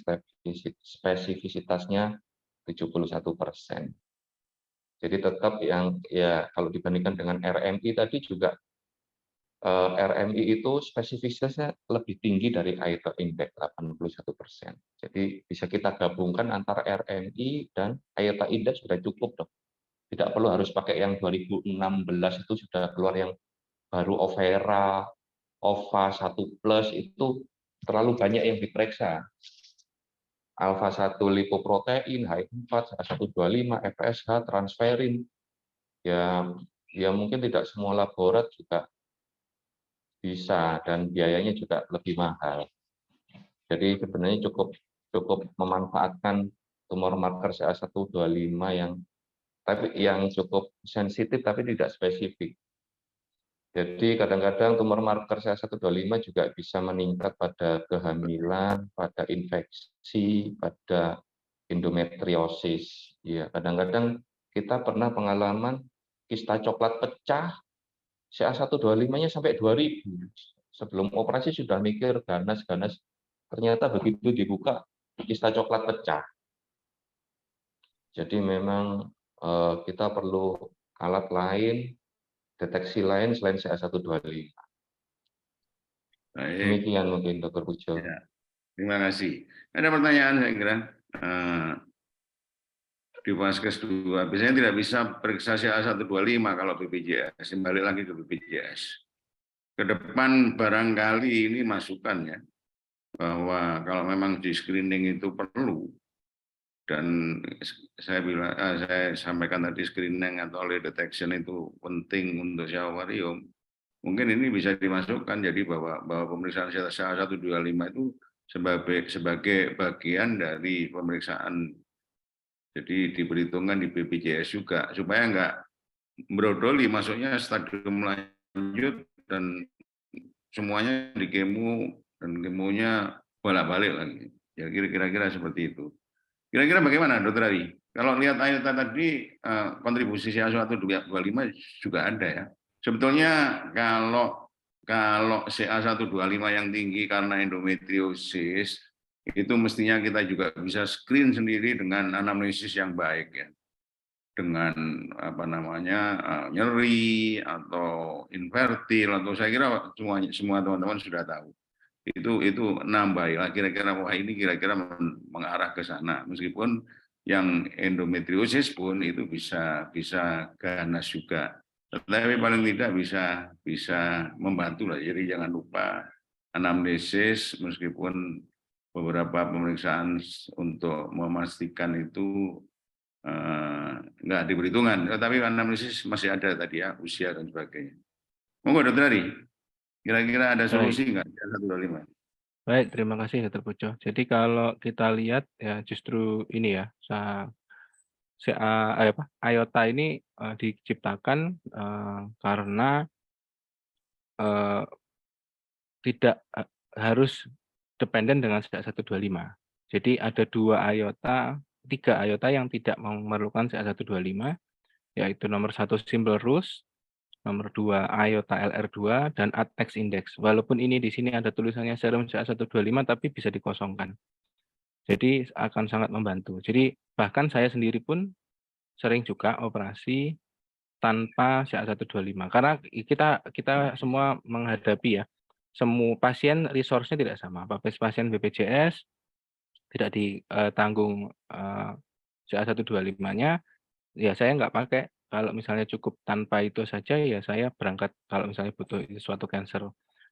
spesifisitasnya 71%. Jadi tetap yang ya kalau dibandingkan dengan RMI tadi juga RMI itu spesifisitasnya lebih tinggi dari IOTA Index 81%. Jadi bisa kita gabungkan antara RMI dan IOTA Index sudah cukup, Dok. Tidak perlu harus pakai yang 2016 itu sudah keluar yang baru Overa, OVA 1 plus itu terlalu banyak yang diperiksa. Alpha 1 lipoprotein, H4, H125, FSH, transferin. Ya mungkin tidak semua laborat juga bisa dan biayanya juga lebih mahal. Jadi sebenarnya cukup memanfaatkan tumor marker CA125 yang cukup sensitif tapi tidak spesifik. Jadi kadang-kadang tumor marker CA125 juga bisa meningkat pada kehamilan, pada infeksi, pada endometriosis. Ya, kadang-kadang kita pernah pengalaman kista coklat pecah, CA125-nya sampai 2000. Sebelum operasi sudah mikir ganas, ternyata begitu dibuka kista coklat pecah. Jadi memang kita perlu alat lain, deteksi lain selain CA125. Demikian mungkin Dr. Pujo. Ya, terima kasih. Ada pertanyaan saya kira di Vaskes 2. Biasanya tidak bisa periksa CA125 kalau BPJS. Kembali lagi ke BPJS. Ke depan barangkali ini masukan ya, bahwa kalau memang di screening itu perlu, dan saya sampaikan tadi screening atau early detection itu penting untuk ovarium. Mungkin ini bisa dimasukkan jadi bahwa pemeriksaan CA125 itu sebagai bagian dari pemeriksaan. Jadi diperhitungkan di BPJS juga supaya enggak brodoli masuknya stadium lanjut dan semuanya di kemo dan kemonya bolak-balik lagi. Ya kira-kira seperti itu. Kira-kira bagaimana, Dr. Ari? Kalau lihat IOTA tadi, kontribusi CA125 juga ada ya. Sebetulnya kalau CA125 yang tinggi karena endometriosis, itu mestinya kita juga bisa screen sendiri dengan anamnesis yang baik ya. Dengan nyeri atau infertil atau saya kira semua teman-teman sudah tahu. Itu nambah ya, kira-kira wah ini kira-kira mengarah ke sana, meskipun yang endometriosis pun itu bisa ganas juga, tetapi paling tidak bisa membantu lah. Jadi jangan lupa anamnesis, meskipun beberapa pemeriksaan untuk memastikan itu nggak diperhitungkan, tetapi anamnesis masih ada tadi ya, usia dan sebagainya. Monggo Dr. Ari. Kira-kira ada solusi nggak? 125. Baik, terima kasih Dr. Pujo. Jadi kalau kita lihat ya justru ini ya, IOTA ini diciptakan karena eh, tidak harus dependen dengan CA125. Jadi ada 3 IOTA yang tidak memerlukan CA125, yaitu nomor 1 simple rules, nomor 2 IOTA LR2, dan ATEX index. Walaupun ini di sini ada tulisannya serum CA125, tapi bisa dikosongkan. Jadi akan sangat membantu. Jadi bahkan saya sendiri pun sering juga operasi tanpa CA125. Karena kita semua menghadapi ya, semua pasien resource-nya tidak sama. Pasien BPJS tidak ditanggung CA125-nya, ya saya nggak pakai. Kalau misalnya cukup tanpa itu saja, ya saya berangkat. Kalau misalnya butuh suatu cancer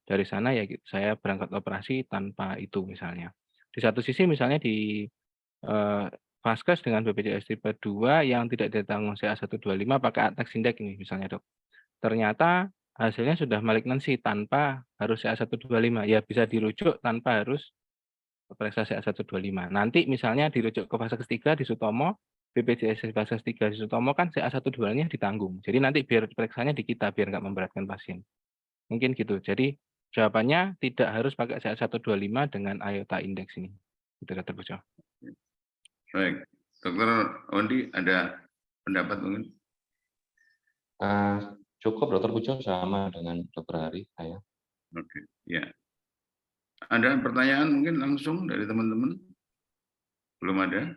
dari sana, ya saya berangkat operasi tanpa itu misalnya. Di satu sisi misalnya di Vaskes dengan BPJS tipe 2 yang tidak ditanggung CA125 pakai ATEX index ini misalnya dok. Ternyata hasilnya sudah malignansi tanpa harus CA125. Ya bisa dirujuk tanpa harus periksa CA125. Nanti misalnya dirujuk ke fase ketiga di Sutomo, BPJS fase 3 di Sutomo kan CA125-nya ditanggung. Jadi nanti biar periksanya di kita biar nggak memberatkan pasien. Mungkin gitu. Jadi jawabannya tidak harus pakai CA125 dengan IOTA index ini. Itu Dr. Pujo. Baik, Dr. Wondi ada pendapat mungkin? Cukup Dr. Pujo sama dengan Dr. Hari saya. Oke, ya. Ada pertanyaan mungkin langsung dari teman-teman? Belum ada?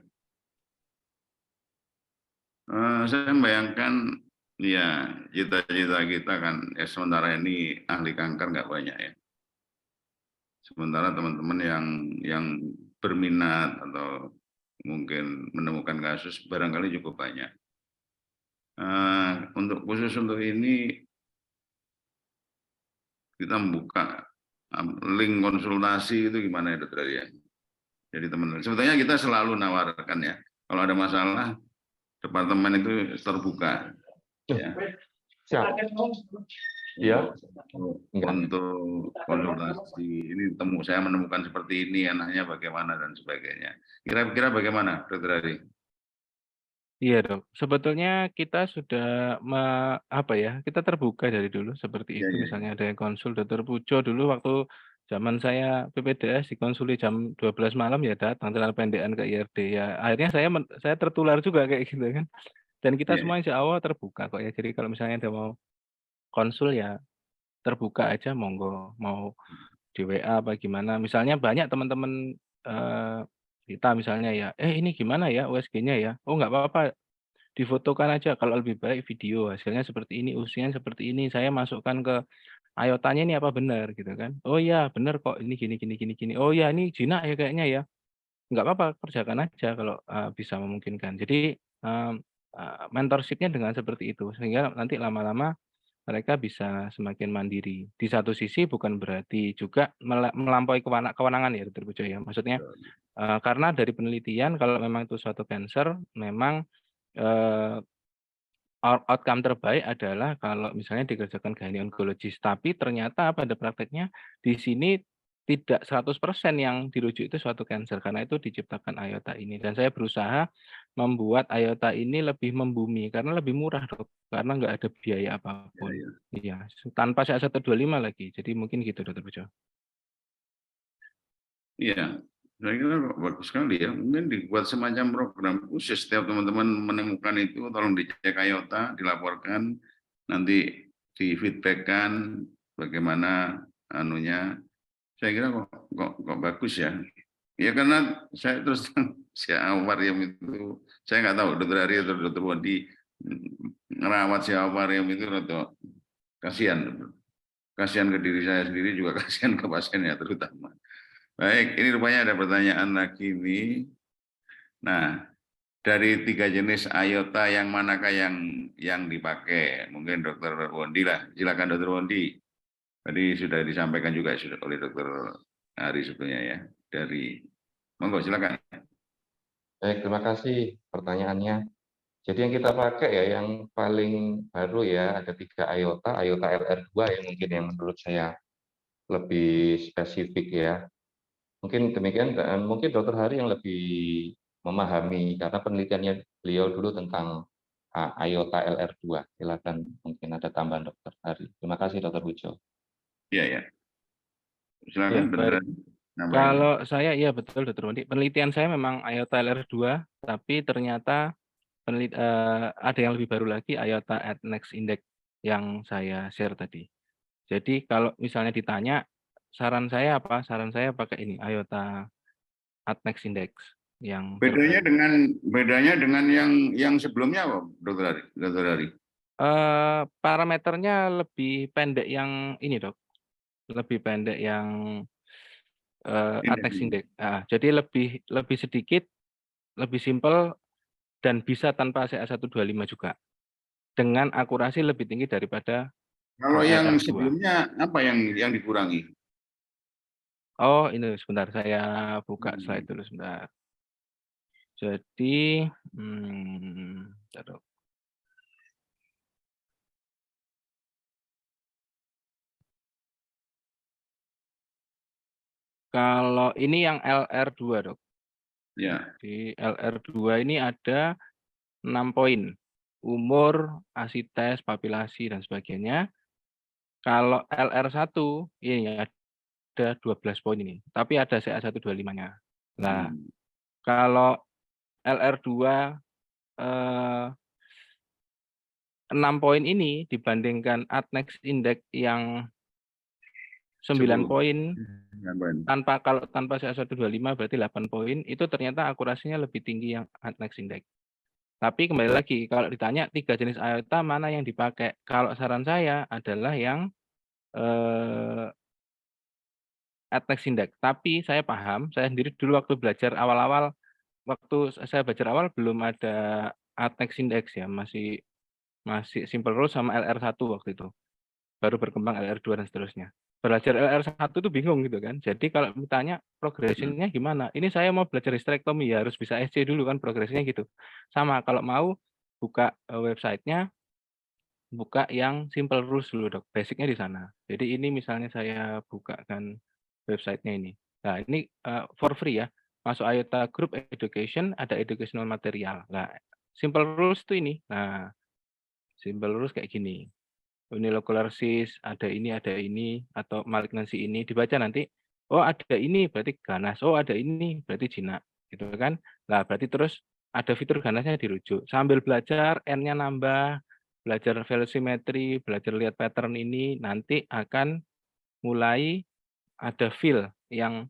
Saya membayangkan ya cita-cita kita kan sementara ini ahli kanker nggak banyak ya. Sementara teman-teman yang berminat atau mungkin menemukan kasus barangkali cukup banyak. Khusus untuk ini kita membuka link konsultasi itu gimana ya dokter ya? Jadi teman-teman, sebetulnya kita selalu nawarkan ya, kalau ada masalah departemen itu terbuka. Ya. Siap. Ya. Untuk konsultasi ini saya menemukan seperti ini, anaknya bagaimana dan sebagainya. Kira-kira bagaimana, Dokter Ari? Iya dok, sebetulnya kita sudah kita terbuka dari dulu seperti itu. Misalnya ada yang konsul Dr. Pujo dulu waktu zaman saya PPDS dikonsuli jam 12 malam ya datang celana pendekan ke IRD ya. Akhirnya saya tertular juga kayak gitu kan. Dan kita semua insya Allah terbuka kok ya. Jadi kalau misalnya ada mau konsul ya terbuka aja monggo, mau di WA apa gimana. Misalnya banyak teman-teman kita misalnya ya, ini gimana ya USG-nya ya? Oh nggak apa-apa, difotokan aja. Kalau lebih baik video, hasilnya seperti ini, usianya seperti ini, saya masukkan ke IOTA-nya ini apa benar gitu kan? Oh iya benar kok, ini gini gini gini gini. Oh ya ini jinak ya kayaknya ya. Nggak apa-apa, kerjakan aja kalau bisa memungkinkan. Jadi mentorship-nya dengan seperti itu sehingga nanti lama-lama mereka bisa semakin mandiri. Di satu sisi bukan berarti juga melampaui kewenangan ya, Dr. Pujo ya. Maksudnya karena dari penelitian kalau memang itu suatu cancer, memang outcome terbaik adalah kalau misalnya dikerjakan gynecologist. Tapi ternyata pada prakteknya di sini tidak 100% yang dirujuk itu suatu cancer karena itu diciptakan IOTA ini. Dan saya berusaha membuat IOTA ini lebih membumi karena lebih murah dok, karena nggak ada biaya apapun. Iya, tanpa CA125 lagi. Jadi mungkin gitu Dr. Pujo. Iya, saya kira bagus sekali ya. Mungkin dibuat semacam program khusus setiap teman-teman menemukan itu, tolong dicek IOTA, dilaporkan, nanti di feedbackkan bagaimana anunya. Saya kira kok bagus ya. Ya karena saya terus si Awarium itu saya nggak tahu Dokter Ari atau Dokter Wondi ngerawat si Awarium itu atau kasihan ke diri saya sendiri juga kasihan ke pasiennya terutama. Baik, ini rupanya ada pertanyaan lagi nih. Nah, dari 3 jenis IOTA yang manakah yang dipakai? Mungkin Dokter Wondi lah. Silakan Dokter Wondi. Tadi sudah disampaikan juga oleh Dokter Ari sebetulnya ya. Monggo silakan. Baik, terima kasih pertanyaannya. Jadi yang kita pakai ya yang paling baru ya ada 3 IOTA LR2 ya mungkin yang menurut saya lebih spesifik ya. Mungkin demikian, dan mungkin Dokter Hari yang lebih memahami karena penelitiannya beliau dulu tentang IOTA LR2. Silakan, mungkin ada tambahan Dokter Hari. Terima kasih Dokter Pujo. Ya, ya. Ya, Silakan, baik. Dokter. Nambahin. Kalau saya, ya betul, Dr. Wondi. Penelitian saya memang IOTA LR2, tapi ternyata ada yang lebih baru lagi, IOTA Next Index yang saya share tadi. Jadi kalau misalnya ditanya, saran saya apa? Saran saya pakai ini, IOTA Next Index yang Bedanya terbaru. dengan yang sebelumnya apa, Dokter Hari? Dokter Hari? Parameternya lebih pendek yang ini, Dok. Lebih pendek yang Next Index. Jadi lebih sedikit, lebih simpel, dan bisa tanpa CA125 juga. Dengan akurasi lebih tinggi daripada Kalau yang LR2. sebelumnya apa yang dikurangi? Oh, ini sebentar, saya buka slide dulu sebentar. Jadi, bentar, Dok. Kalau ini yang LR2, Dok. Ya. Di LR2 ini ada 6 poin. Umur, asites, papilasi, dan sebagainya. Kalau LR1, ini ada 12 poin ini. Tapi ada CA125-nya. Nah, kalau LR2 6 poin ini dibandingkan Next Index yang 9 poin, kalau tanpa CA125 berarti 8 poin, itu ternyata akurasinya lebih tinggi yang Next Index. Tapi kembali lagi, kalau ditanya 3 jenis IOTA mana yang dipakai, kalau saran saya adalah yang Next Index. Tapi saya paham, saya sendiri dulu waktu belajar awal-awal, waktu saya belajar awal belum ada Next Index ya, masih simple rule sama LR1 waktu itu. Baru berkembang LR2 dan seterusnya. Belajar LR1 itu bingung gitu kan. Jadi kalau ditanya progressionnya gimana? Ini saya mau belajar hysterectomy ya harus bisa SC dulu kan progresnya gitu. Sama kalau mau buka websitenya, buka yang simple rules dulu Dok. Basicnya di sana. Jadi ini misalnya saya bukakan websitenya ini. Nah ini for free ya. Masuk IOTA Group Education, ada educational material. Nah simple rules itu ini. Nah simple rules kayak gini. Unilocular cyst, ada ini, atau malignansi ini, dibaca nanti, oh ada ini berarti ganas, oh ada ini berarti jinak, gitu kan. Nah berarti terus ada fitur ganasnya dirujuk. Sambil belajar, N-nya nambah, belajar velocimetry, belajar lihat pattern ini, nanti akan mulai ada feel yang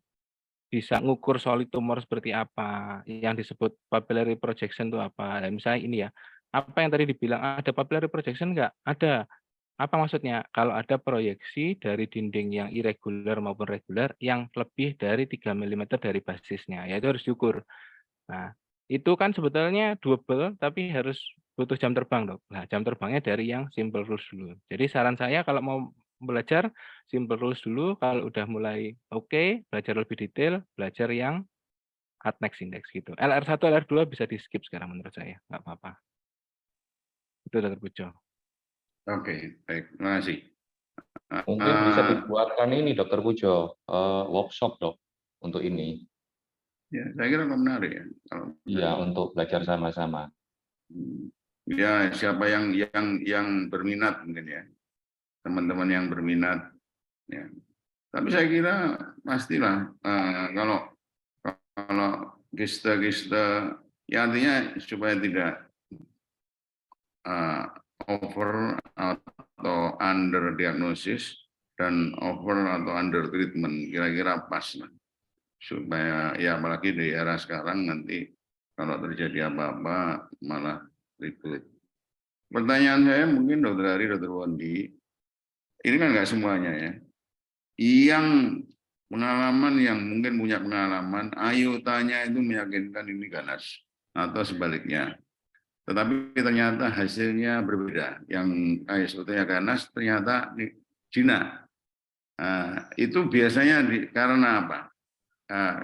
bisa ngukur solid tumor seperti apa, yang disebut papillary projection itu apa. Nah, misalnya ini ya, apa yang tadi dibilang, ada papillary projection enggak? Ada. Apa maksudnya? Kalau ada proyeksi dari dinding yang irregular maupun reguler yang lebih dari 3 mm dari basisnya, ya itu harus diukur. Nah, itu kan sebetulnya doable, tapi harus butuh jam terbang, Dok. Nah, jam terbangnya dari yang simple rules dulu. Jadi saran saya kalau mau belajar, simple rules dulu, kalau udah mulai oke, belajar lebih detail, belajar yang Next Index gitu. LR1, LR2 bisa di-skip sekarang menurut saya, nggak apa-apa. Itu Dr. Pujo. Oke, baik. Terima kasih. Mungkin bisa dibuatkan ini Dokter Pujo, workshop Dok, untuk ini. Ya, saya kira menarik ya. Iya, untuk belajar sama-sama. Ya, siapa yang berminat mungkin ya. Teman-teman yang berminat ya. Tapi saya kira pastilah kalau gesta ya artinya supaya tidak over atau under diagnosis dan over atau under treatment kira-kira pas lah. Supaya ya apalagi di era sekarang nanti kalau terjadi apa-apa malah ribut. Pertanyaan saya mungkin Dokter Hari, Dokter Wondi, ini kan nggak semuanya ya. Yang pengalaman yang mungkin punya pengalaman, IOTA-nya itu meyakinkan ini ganas atau sebaliknya. Tetapi ternyata hasilnya berbeda. Yang IOTA-nya ganas ternyata jinak. Itu biasanya karena apa?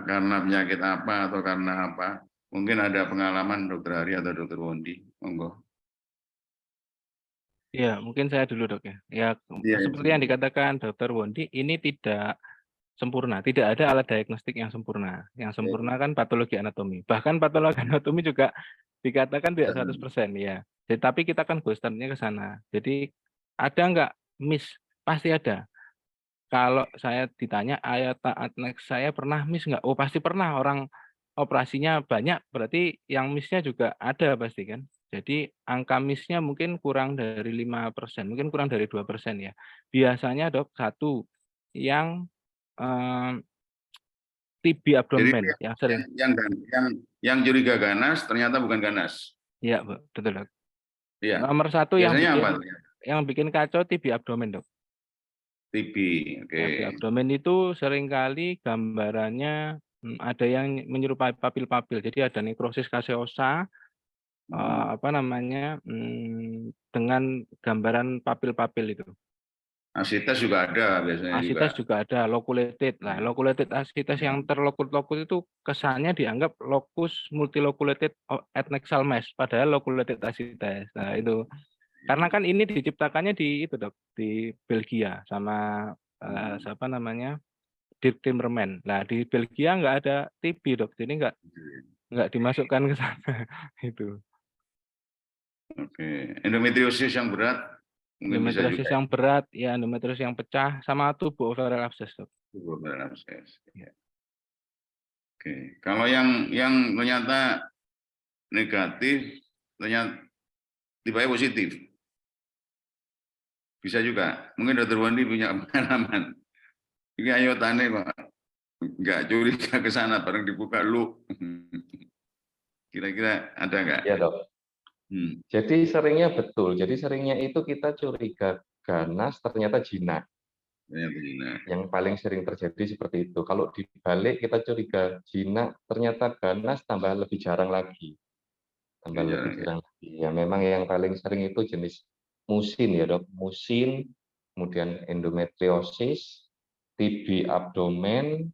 Karena penyakit apa atau karena apa? Mungkin ada pengalaman Dokter Hari atau Dokter Wondi. Monggo. Ya, mungkin saya dulu Dok ya. Ya, seperti yang dikatakan Dr. Wondi, ini tidak sempurna. Tidak ada alat diagnostik yang sempurna. Yang sempurna kan patologi anatomi. Bahkan patologi anatomi juga dikatakan tidak 100% ya. Jadi, tapi kita kan goal stand-nya ke sana. Jadi ada nggak miss? Pasti ada. Kalau saya ditanya aorta adnex saya pernah miss nggak? Oh pasti pernah. Orang operasinya banyak, berarti yang miss-nya juga ada pasti kan. Jadi angka miss-nya mungkin kurang dari 5%, mungkin kurang dari 2% ya. Biasanya dok, satu yang TB Jadi abdomen yang sering. yang curiga ganas ternyata bukan ganas. Iya, betul dok. Iya. Nomor satu Biasanya apa? yang bikin kacau TB abdomen dok. TB, oke. TB abdomen itu seringkali gambarannya ada yang menyerupai papil-papil. Jadi ada nekrosis kaseosa, apa namanya, dengan gambaran papil-papil itu. Asites juga ada biasanya Asites juga ada, loculated. Nah, loculated asites yang terlokut-lokut itu kesannya dianggap locus multiloculated adnexal mass, padahal loculated asites. Nah, itu karena kan ini diciptakannya di itu dok, di Belgia sama siapa namanya, Dirk Timmerman. Nah, di Belgia nggak ada TB dok, jadi nggak dimasukkan ke sana itu. Oke, endometriosis yang berat mungkin bisa Endometriosis juga. yang berat, ya endometriosis yang pecah, sama tubuh ovarial abscess dok. Ya. Oke, kalau yang ternyata negatif, ternyata tiba-tiba positif, bisa juga. Mungkin Dokter Wandi punya pengalaman. Ini ayo tane Pak, nggak curiga ke sana, bareng dibuka lu. Kira-kira ada nggak? Ya dok. Jadi seringnya betul. Jadi seringnya itu kita curiga ganas ternyata jinak. Yang paling sering terjadi seperti itu. Kalau dibalik kita curiga jinak ternyata ganas, tambah lebih jarang lagi. Lebih jarang lagi. Ya memang yang paling sering itu jenis musin ya dok. Musin, kemudian endometriosis, TB abdomen,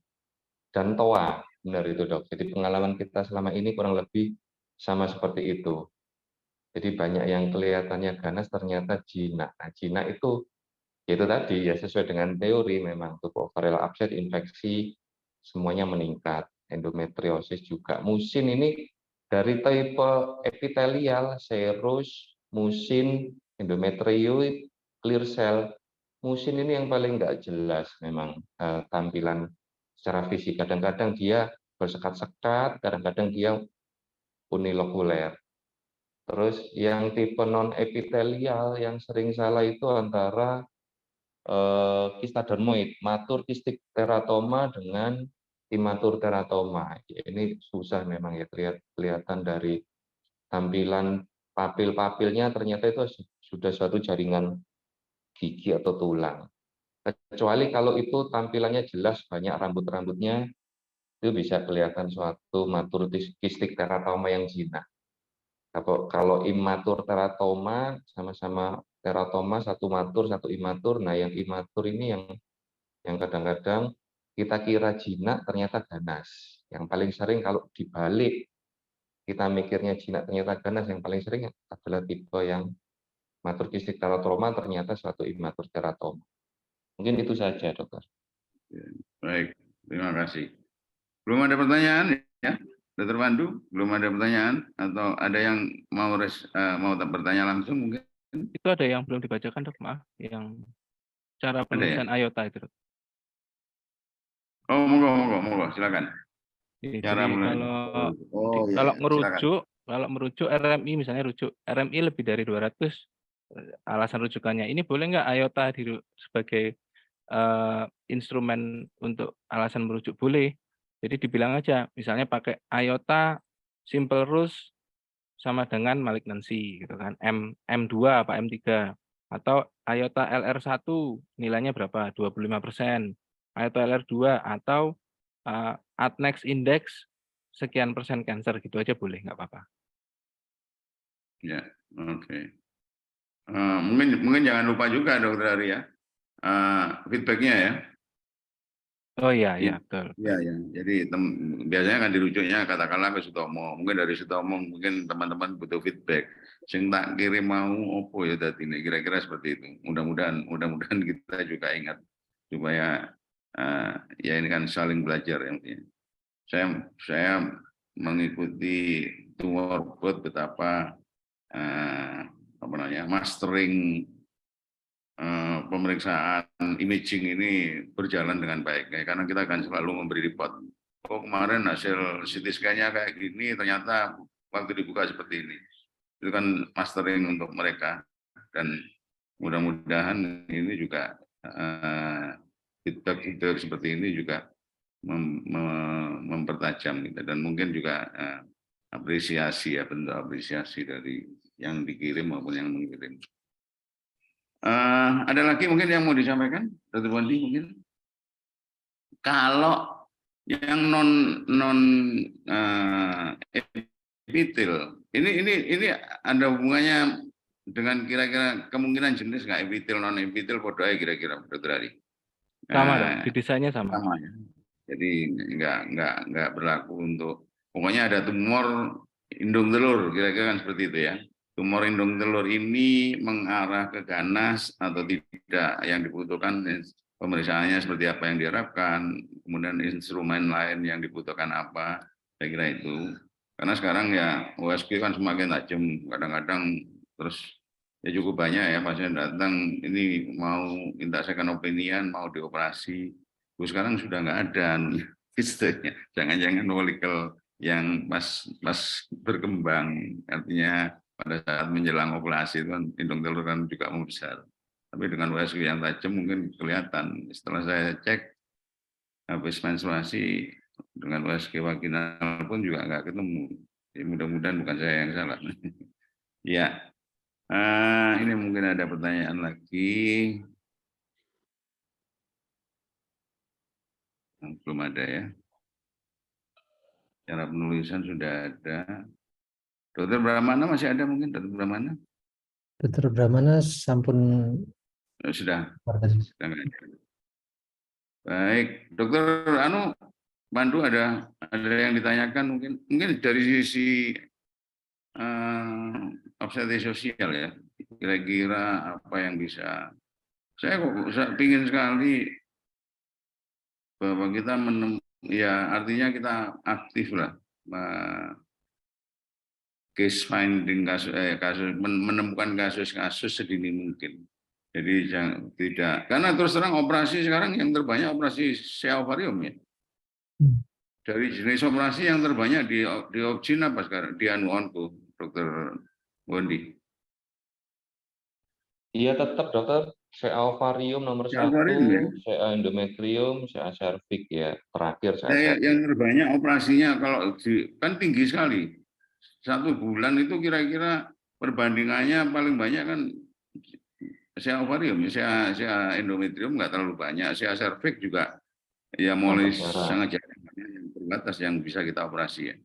dan TOA. Benar itu dok. Jadi pengalaman kita selama ini kurang lebih sama seperti itu. Jadi banyak yang kelihatannya ganas ternyata jinak. Nah, jinak itu tadi ya sesuai dengan teori, memang tubuh ovarial abscess, infeksi semuanya meningkat. Endometriosis juga. Musin ini dari tipe epitelial, serus, musin, endometrioid, clear cell. Musin ini yang paling nggak jelas memang tampilan secara fisik. Kadang-kadang dia bersekat-sekat, kadang-kadang dia unilokuler. Terus yang tipe non-epitelial yang sering salah itu antara kista dermoid, matur kistik teratoma dengan imatur teratoma. Ini susah memang ya, kelihatan dari tampilan papil-papilnya ternyata itu sudah suatu jaringan gigi atau tulang. Kecuali kalau itu tampilannya jelas banyak rambut-rambutnya, itu bisa kelihatan suatu matur kistik teratoma yang jinak. Kalau imatur teratoma, sama-sama teratoma, satu matur, satu imatur. Nah, yang imatur ini yang kadang-kadang kita kira jinak, ternyata ganas. Yang paling sering kalau dibalik, kita mikirnya jinak, ternyata ganas, yang paling sering adalah tipe yang matur kistik teratoma, ternyata suatu imatur teratoma. Mungkin itu saja, dokter. Baik, terima kasih. Belum ada pertanyaan ya? Dokter Pandu, belum ada pertanyaan atau ada yang mau bertanya langsung mungkin? Itu ada yang belum dibacakan dok, maaf, yang cara penulisan aorta itu dok. Oh, monggo, silakan. Jadi Cara kalau merujuk RMI, misalnya rujuk RMI lebih dari 200, alasan rujukannya ini boleh nggak aorta sebagai instrumen untuk alasan merujuk? Boleh. Jadi dibilang aja, misalnya pakai aorta simple rus sama dengan malignancy gitu kan, M2 apa M3, atau aorta LR1 nilainya berapa, 25%, aorta LR2 atau adnex index sekian persen cancer, gitu aja boleh, nggak apa-apa. Ya, oke. Mungkin jangan lupa juga Dokter Ari ya, feedbacknya ya. Oh iya, betul. Iya, ya. Jadi biasanya kan dirujuknya katakanlah ke Sutomo. Mungkin dari Sutomo mungkin teman-teman butuh feedback. Sing tak kirim mau opo ya tadi ini kira-kira seperti itu. Mudah-mudahan kita juga ingat supaya Ya ini kan saling belajar ya. Saya mengikuti workbook betapa apa namanya mastering pemeriksaan imaging ini berjalan dengan baik karena kita akan selalu memberi report. Oh kemarin hasil CT scan-nya kayak gini, ternyata waktu dibuka seperti ini. Itu kan mastering untuk mereka dan mudah-mudahan ini juga feedback seperti ini juga mempertajam gitu dan mungkin juga apresiasi ya, bentuk apresiasi dari yang dikirim maupun yang mengirim. Ada lagi mungkin yang mau disampaikan, Dr. Wandi mungkin? Kalau yang non epitel, ini ada hubungannya dengan kira-kira kemungkinan jenis nggak epitel non epitel podo aja kira-kira, Dr. Ari? Sama, Dok. Di desainnya sama. Sama ya. Jadi nggak berlaku untuk pokoknya ada tumor indung telur kira-kira kan seperti itu ya. Tumor indung telur ini mengarah ke ganas atau tidak yang dibutuhkan pemeriksaannya seperti apa yang diharapkan, kemudian instrumen lain yang dibutuhkan apa, saya kira itu. Karena sekarang ya USG kan semakin tajam, kadang-kadang terus ya cukup banyak ya pasien datang ini mau minta second opinion, mau dioperasi. Sekarang sudah nggak ada istilahnya, jangan-jangan molekel yang pas berkembang, artinya pada saat menjelang operasi itu kan indung telur kan juga membesar. Tapi dengan USG yang tajam mungkin kelihatan. Setelah saya cek habis menstruasi dengan USG vaginal pun juga nggak ketemu. Ya, mudah-mudahan bukan saya yang salah. Ya, ini mungkin ada pertanyaan lagi. Belum ada ya. Cara penulisan sudah ada. Dokter Brahmana masih ada mungkin, Dokter Brahmana? Dokter Brahmana sampun Sudah. Baik, Dokter Pandu ada yang ditanyakan mungkin dari sisi obstetri sosial ya. Kira-kira apa yang bisa? Saya ingin sekali bahwa kita ya artinya kita aktif lah case finding kasus menemukan kasus-kasus sedini mungkin. Jadi jangan tidak karena terus terang operasi sekarang yang terbanyak operasi sea ovarium ya. Dari jenis operasi yang terbanyak di Opjin apa sekarang di Anuonku, Dokter Wondi? Iya tetap dokter, CA ovarium nomor CA 1, ovarium, ya? CA endometrium, CA cervix ya terakhir CA cervix. Yang terbanyak operasinya kalau kan tinggi sekali. 1 bulan itu kira-kira perbandingannya paling banyak kan CA ovarium, CA endometrium nggak terlalu banyak, CA cervix juga ya mulai sangat jarang yang terbatas yang bisa kita operasi ya.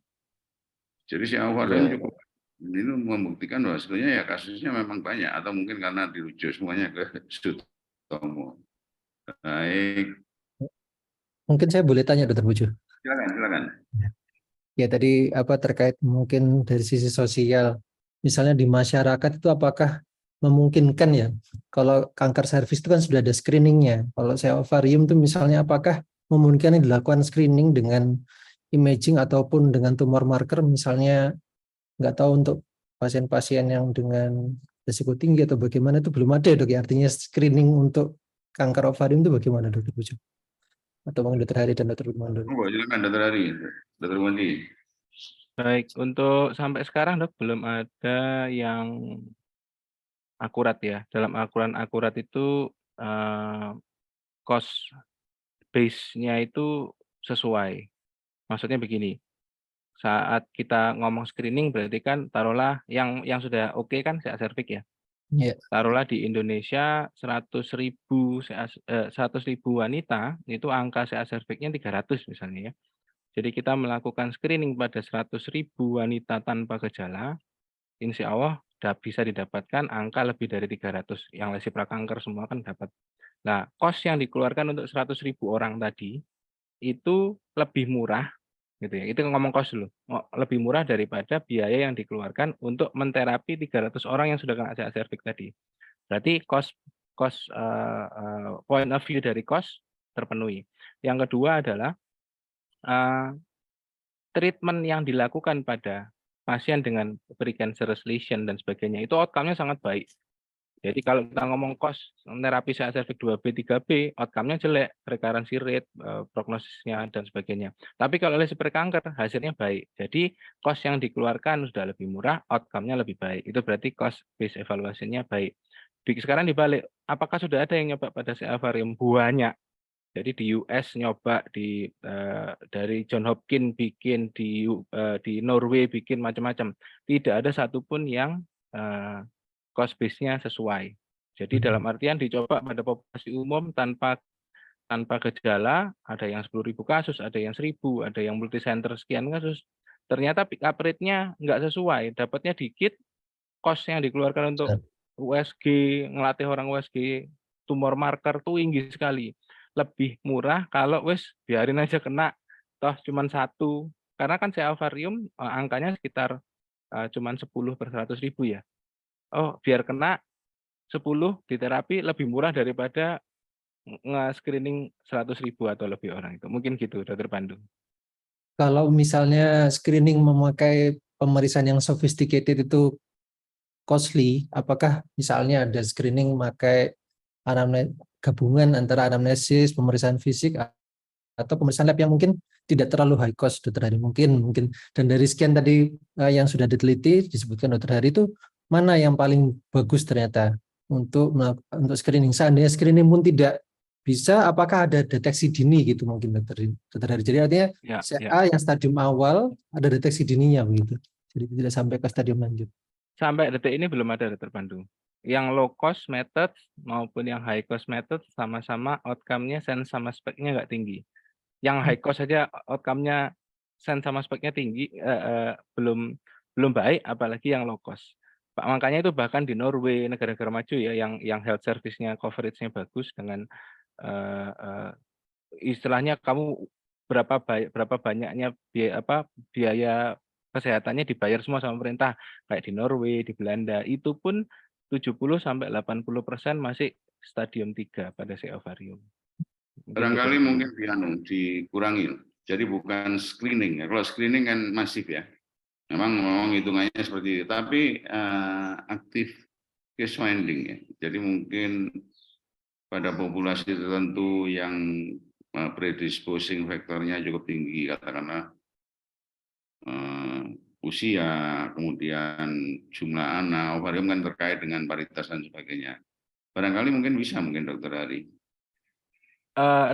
Jadi CA ovarium cukup ini membuktikan bahwa sebenarnya ya kasusnya memang banyak atau mungkin karena dirujuk semuanya ke Sutomo. Baik. Mungkin saya boleh tanya Dokter Pujo. Silakan. Ya tadi terkait mungkin dari sisi sosial, misalnya di masyarakat itu apakah memungkinkan ya kalau kanker serviks itu kan sudah ada screeningnya. Kalau saya ovarium itu misalnya apakah memungkinkan dilakukan screening dengan imaging ataupun dengan tumor marker misalnya nggak tahu untuk pasien-pasien yang dengan risiko tinggi atau bagaimana itu belum ada dok ya, artinya screening untuk kanker ovarium itu bagaimana Dokter Pujo? Atau Bang Dokter Hari dan Dokter Mandur? Silakan Dokter Hari, Dokter Wandi. Baik, untuk sampai sekarang dok belum ada yang akurat ya. Dalam akurat itu cost base-nya itu sesuai. Maksudnya begini, saat kita ngomong screening berarti kan taruhlah yang sudah oke kan CA cervix ya. Yeah. Taruhlah di Indonesia 100.000 wanita itu angka CA cervix-nya 300 misalnya ya. Jadi kita melakukan screening pada 100.000 wanita tanpa gejala, insya Allah bisa didapatkan angka lebih dari 300. Yang lesi prakanker semua kan dapat. Nah, cost yang dikeluarkan untuk 100.000 orang tadi itu lebih murah, gitu ya. Itu ngomong cost dulu. Lebih murah daripada biaya yang dikeluarkan untuk menterapi 300 orang yang sudah kena CA cervix tadi. Berarti cost point of view dari cost terpenuhi. Yang kedua adalah treatment yang dilakukan pada pasien dengan precancerous lesion dan sebagainya, itu outcome-nya sangat baik. Jadi kalau kita ngomong cost terapi CSF 2B, 3B, outcome-nya jelek, recurrency rate, prognosisnya, dan sebagainya. Tapi kalau lesi prekanker, hasilnya baik. Jadi cost yang dikeluarkan sudah lebih murah, outcome-nya lebih baik. Itu berarti cost-based evaluation-nya baik. Sekarang dibalik, apakah sudah ada yang nyoba pada CFRium? Banyak. Jadi di US nyoba, dari John Hopkins bikin, di Norway bikin macam-macam. Tidak ada satupun yang cost base-nya sesuai. Jadi dalam artian dicoba pada populasi umum tanpa gejala, ada yang 10.000 kasus, ada yang 1.000, ada yang multicenter sekian kasus. Ternyata pick up rate-nya nggak sesuai, dapatnya dikit, cost yang dikeluarkan untuk USG, ngelatih orang USG, tumor marker tuh tinggi sekali. Lebih murah kalau wes biarin aja kena, toh cuma 1. Karena kan CFRium angkanya sekitar cuma 10 per 100.000 ya. Oh, biar kena 10 di terapi lebih murah daripada nge-screening 100.000 atau lebih orang itu. Mungkin gitu, Dr. Pandu. Kalau misalnya screening memakai pemeriksaan yang sophisticated itu costly, apakah misalnya ada screening memakai gabungan antara anamnesis, pemeriksaan fisik, atau pemeriksaan lab yang mungkin tidak terlalu high cost, Dr. Hari? Mungkin. Dan dari sekian tadi yang sudah diteliti, disebutkan Dr. Hari, itu mana yang paling bagus ternyata untuk screening? Seandainya screening pun tidak bisa, apakah ada deteksi dini gitu mungkin, Dr. Hari? Jadi artinya CA yang stadium awal ada deteksi dininya begitu. Jadi tidak sampai ke stadium lanjut. Sampai detik ini belum ada, Dr. Pandu. Yang low cost method maupun yang high cost method sama-sama outcome-nya sense sama spek-nya nggak tinggi. Yang high cost saja outcome-nya sense sama spek-nya tinggi, belum baik, apalagi yang low cost. Makanya itu bahkan di Norway, negara-negara maju ya, yang health service-nya coverage-nya bagus dengan istilahnya kamu berapa banyaknya biaya kesehatannya dibayar semua sama pemerintah, kayak di Norway, di Belanda, itu pun 70-80% masih stadium 3 pada CFRium. Barangkali mungkin dikurangi. Jadi bukan screening ya. Kalau screening kan masif ya. Memang hitungannya seperti itu. Tapi aktif case finding ya. Jadi mungkin pada populasi tertentu yang predisposing faktornya cukup tinggi, katakanlah usia, kemudian jumlah anak, ovarium kan terkait dengan paritas dan sebagainya. Barangkali mungkin bisa, Dr. Hari.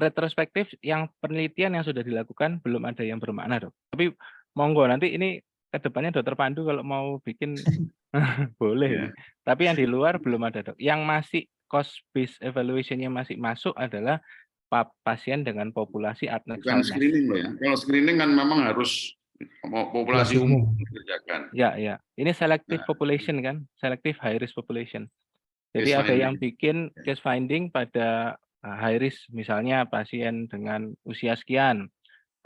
Retrospektif yang penelitian yang sudah dilakukan belum ada yang bermakna, Dok. Tapi monggo nanti ini ke depannya Dr. Pandu kalau mau bikin boleh. Ya. Tapi yang di luar belum ada, Dok. Yang masih cost based evaluation-nya masih masuk adalah pasien dengan populasi adnexal Bukan screening loh ya. Kalau screening kan memang harus populasi umum dikerjakan. Ya. Ini selective population kan, selective high risk population. Jadi ada yang bikin case finding pada high risk, misalnya pasien dengan usia sekian.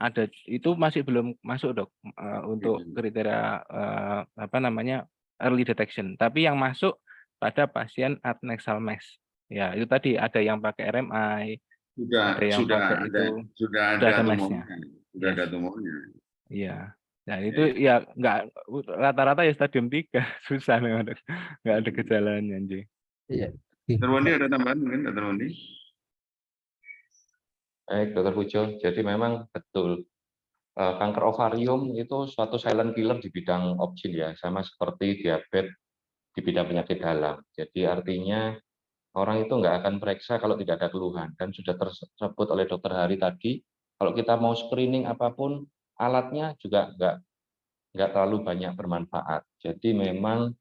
Ada itu masih belum masuk, Dok, untuk kriteria early detection. Tapi yang masuk pada pasien adnexal mass. Ya, itu tadi ada yang pakai RMI, ada yang pakai sudah ada mass-nya. Sudah ada tumornya. Iya. Nah, itu ya enggak rata-rata ya stadium 3, susah memang, Dok. Enggak ada gejalanya, anjing. Iya. Dr. Wondi ada tambahan mungkin, Dr. Wondi? Baik, Dr. Pujo. Jadi memang betul kanker ovarium itu suatu silent killer di bidang obgyn ya, sama seperti diabetes di bidang penyakit dalam. Jadi artinya orang itu nggak akan periksa kalau tidak ada keluhan. Dan sudah tersebut oleh Dr. Hari tadi, kalau kita mau screening apapun, alatnya juga nggak terlalu banyak bermanfaat. Jadi memang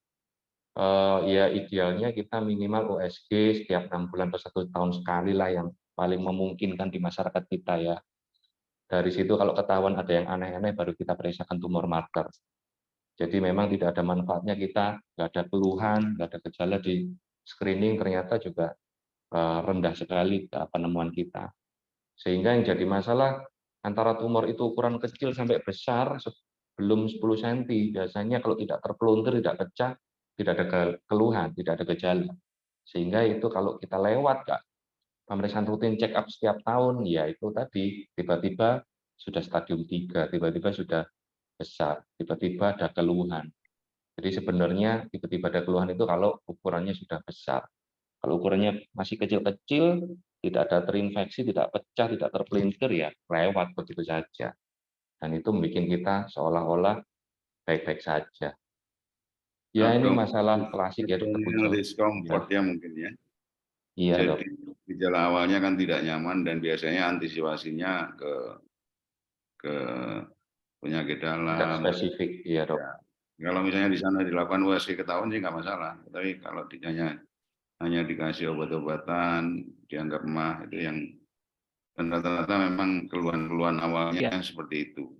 ya idealnya kita minimal USG setiap 6 bulan atau 1 tahun sekali lah yang paling memungkinkan di masyarakat kita ya. Dari situ kalau ketahuan ada yang aneh-aneh baru kita periksakan tumor marker. Jadi memang tidak ada manfaatnya kita nggak ada keluhan, nggak ada gejala di screening, ternyata juga rendah sekali penemuan kita. Sehingga yang jadi masalah antara tumor itu ukuran kecil sampai besar belum 10 cm. Biasanya kalau tidak terpelontir, tidak pecah, tidak ada keluhan, tidak ada gejala. Sehingga itu kalau kita lewat, Kak, pemeriksaan rutin check up setiap tahun, ya itu tadi tiba-tiba sudah stadium 3, tiba-tiba sudah besar, tiba-tiba ada keluhan. Jadi sebenarnya tiba-tiba ada keluhan itu kalau ukurannya sudah besar. Kalau ukurannya masih kecil-kecil, tidak ada terinfeksi, tidak pecah, tidak terpelintir, ya lewat begitu saja. Dan itu membuat kita seolah-olah baik-baik saja. Ya ini masalah klasik ya Dokter Pujo. Discomfort ya mungkin ya. Iya Dok. Jadi gejala awalnya kan tidak nyaman dan biasanya antisipasinya ke penyakit Tidak dalam. spesifik, iya Dok. Ya. Kalau misalnya di sana dilakukan USG ketahuan sih nggak masalah. Tapi kalau hanya dikasih obat-obatan, dianggap mah, itu yang dan rata-rata memang keluhan-keluhan awalnya seperti itu.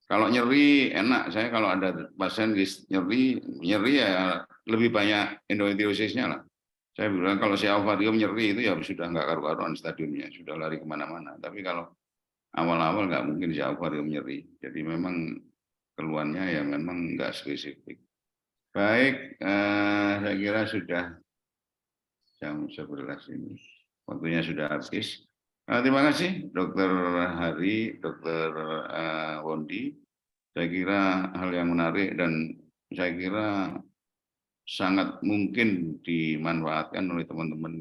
Kalau nyeri enak, saya kalau ada pasien nyeri ya lebih banyak endometriosisnya lah. Saya bilang kalau si ovarium nyeri itu ya sudah nggak karu-karuan stadiumnya, sudah lari kemana-mana. Tapi kalau awal-awal nggak mungkin si ovarium nyeri. Jadi memang keluhannya ya memang nggak spesifik. Baik, saya kira sudah jam 11 ini. Waktunya sudah habis. Terima kasih Dr. Hari, Dr. Wondi. Saya kira hal yang menarik dan saya kira sangat mungkin dimanfaatkan oleh teman-teman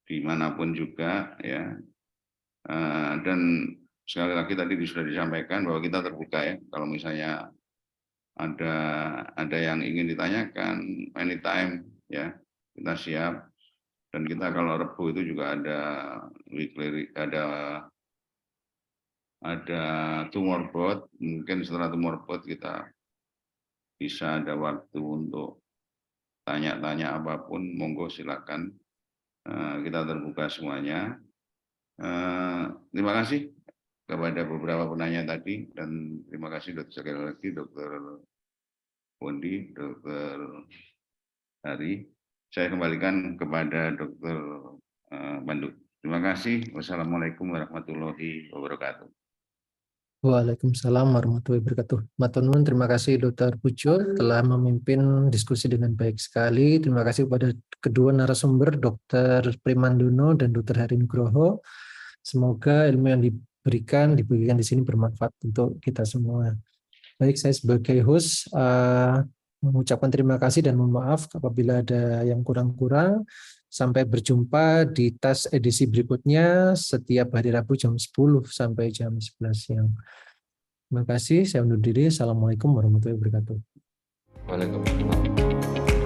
dimanapun juga ya. Dan sekali lagi tadi sudah disampaikan bahwa kita terbuka ya. Kalau misalnya ada yang ingin ditanyakan anytime ya, kita siap. Dan kita kalau Rebu itu juga ada tumor board, mungkin setelah tumor board kita bisa ada waktu untuk tanya-tanya apapun, monggo silakan. Kita terbuka semuanya. Terima kasih kepada beberapa penanya tadi dan terima kasih sekali lagi Dr. Wondi, Dr. Hari. Saya kembalikan kepada Dr. Pandu. Terima kasih. Wassalamualaikum warahmatullahi wabarakatuh. Waalaikumsalam warahmatullahi wabarakatuh. Matur nuwun, terima kasih Dr. Pujo telah memimpin diskusi dengan baik sekali. Terima kasih kepada kedua narasumber Dr. Primandono dan Dr. Hari Nugroho. Semoga ilmu yang dibagikan di sini bermanfaat untuk kita semua. Baik, saya sebagai host mengucapkan terima kasih dan mohon maaf apabila ada yang kurang-kurang. Sampai berjumpa di tas edisi berikutnya setiap hari Rabu jam 10 sampai jam 11 siang. Terima kasih, saya undur diri. Assalamualaikum warahmatullahi wabarakatuh. Waalaikumsalam.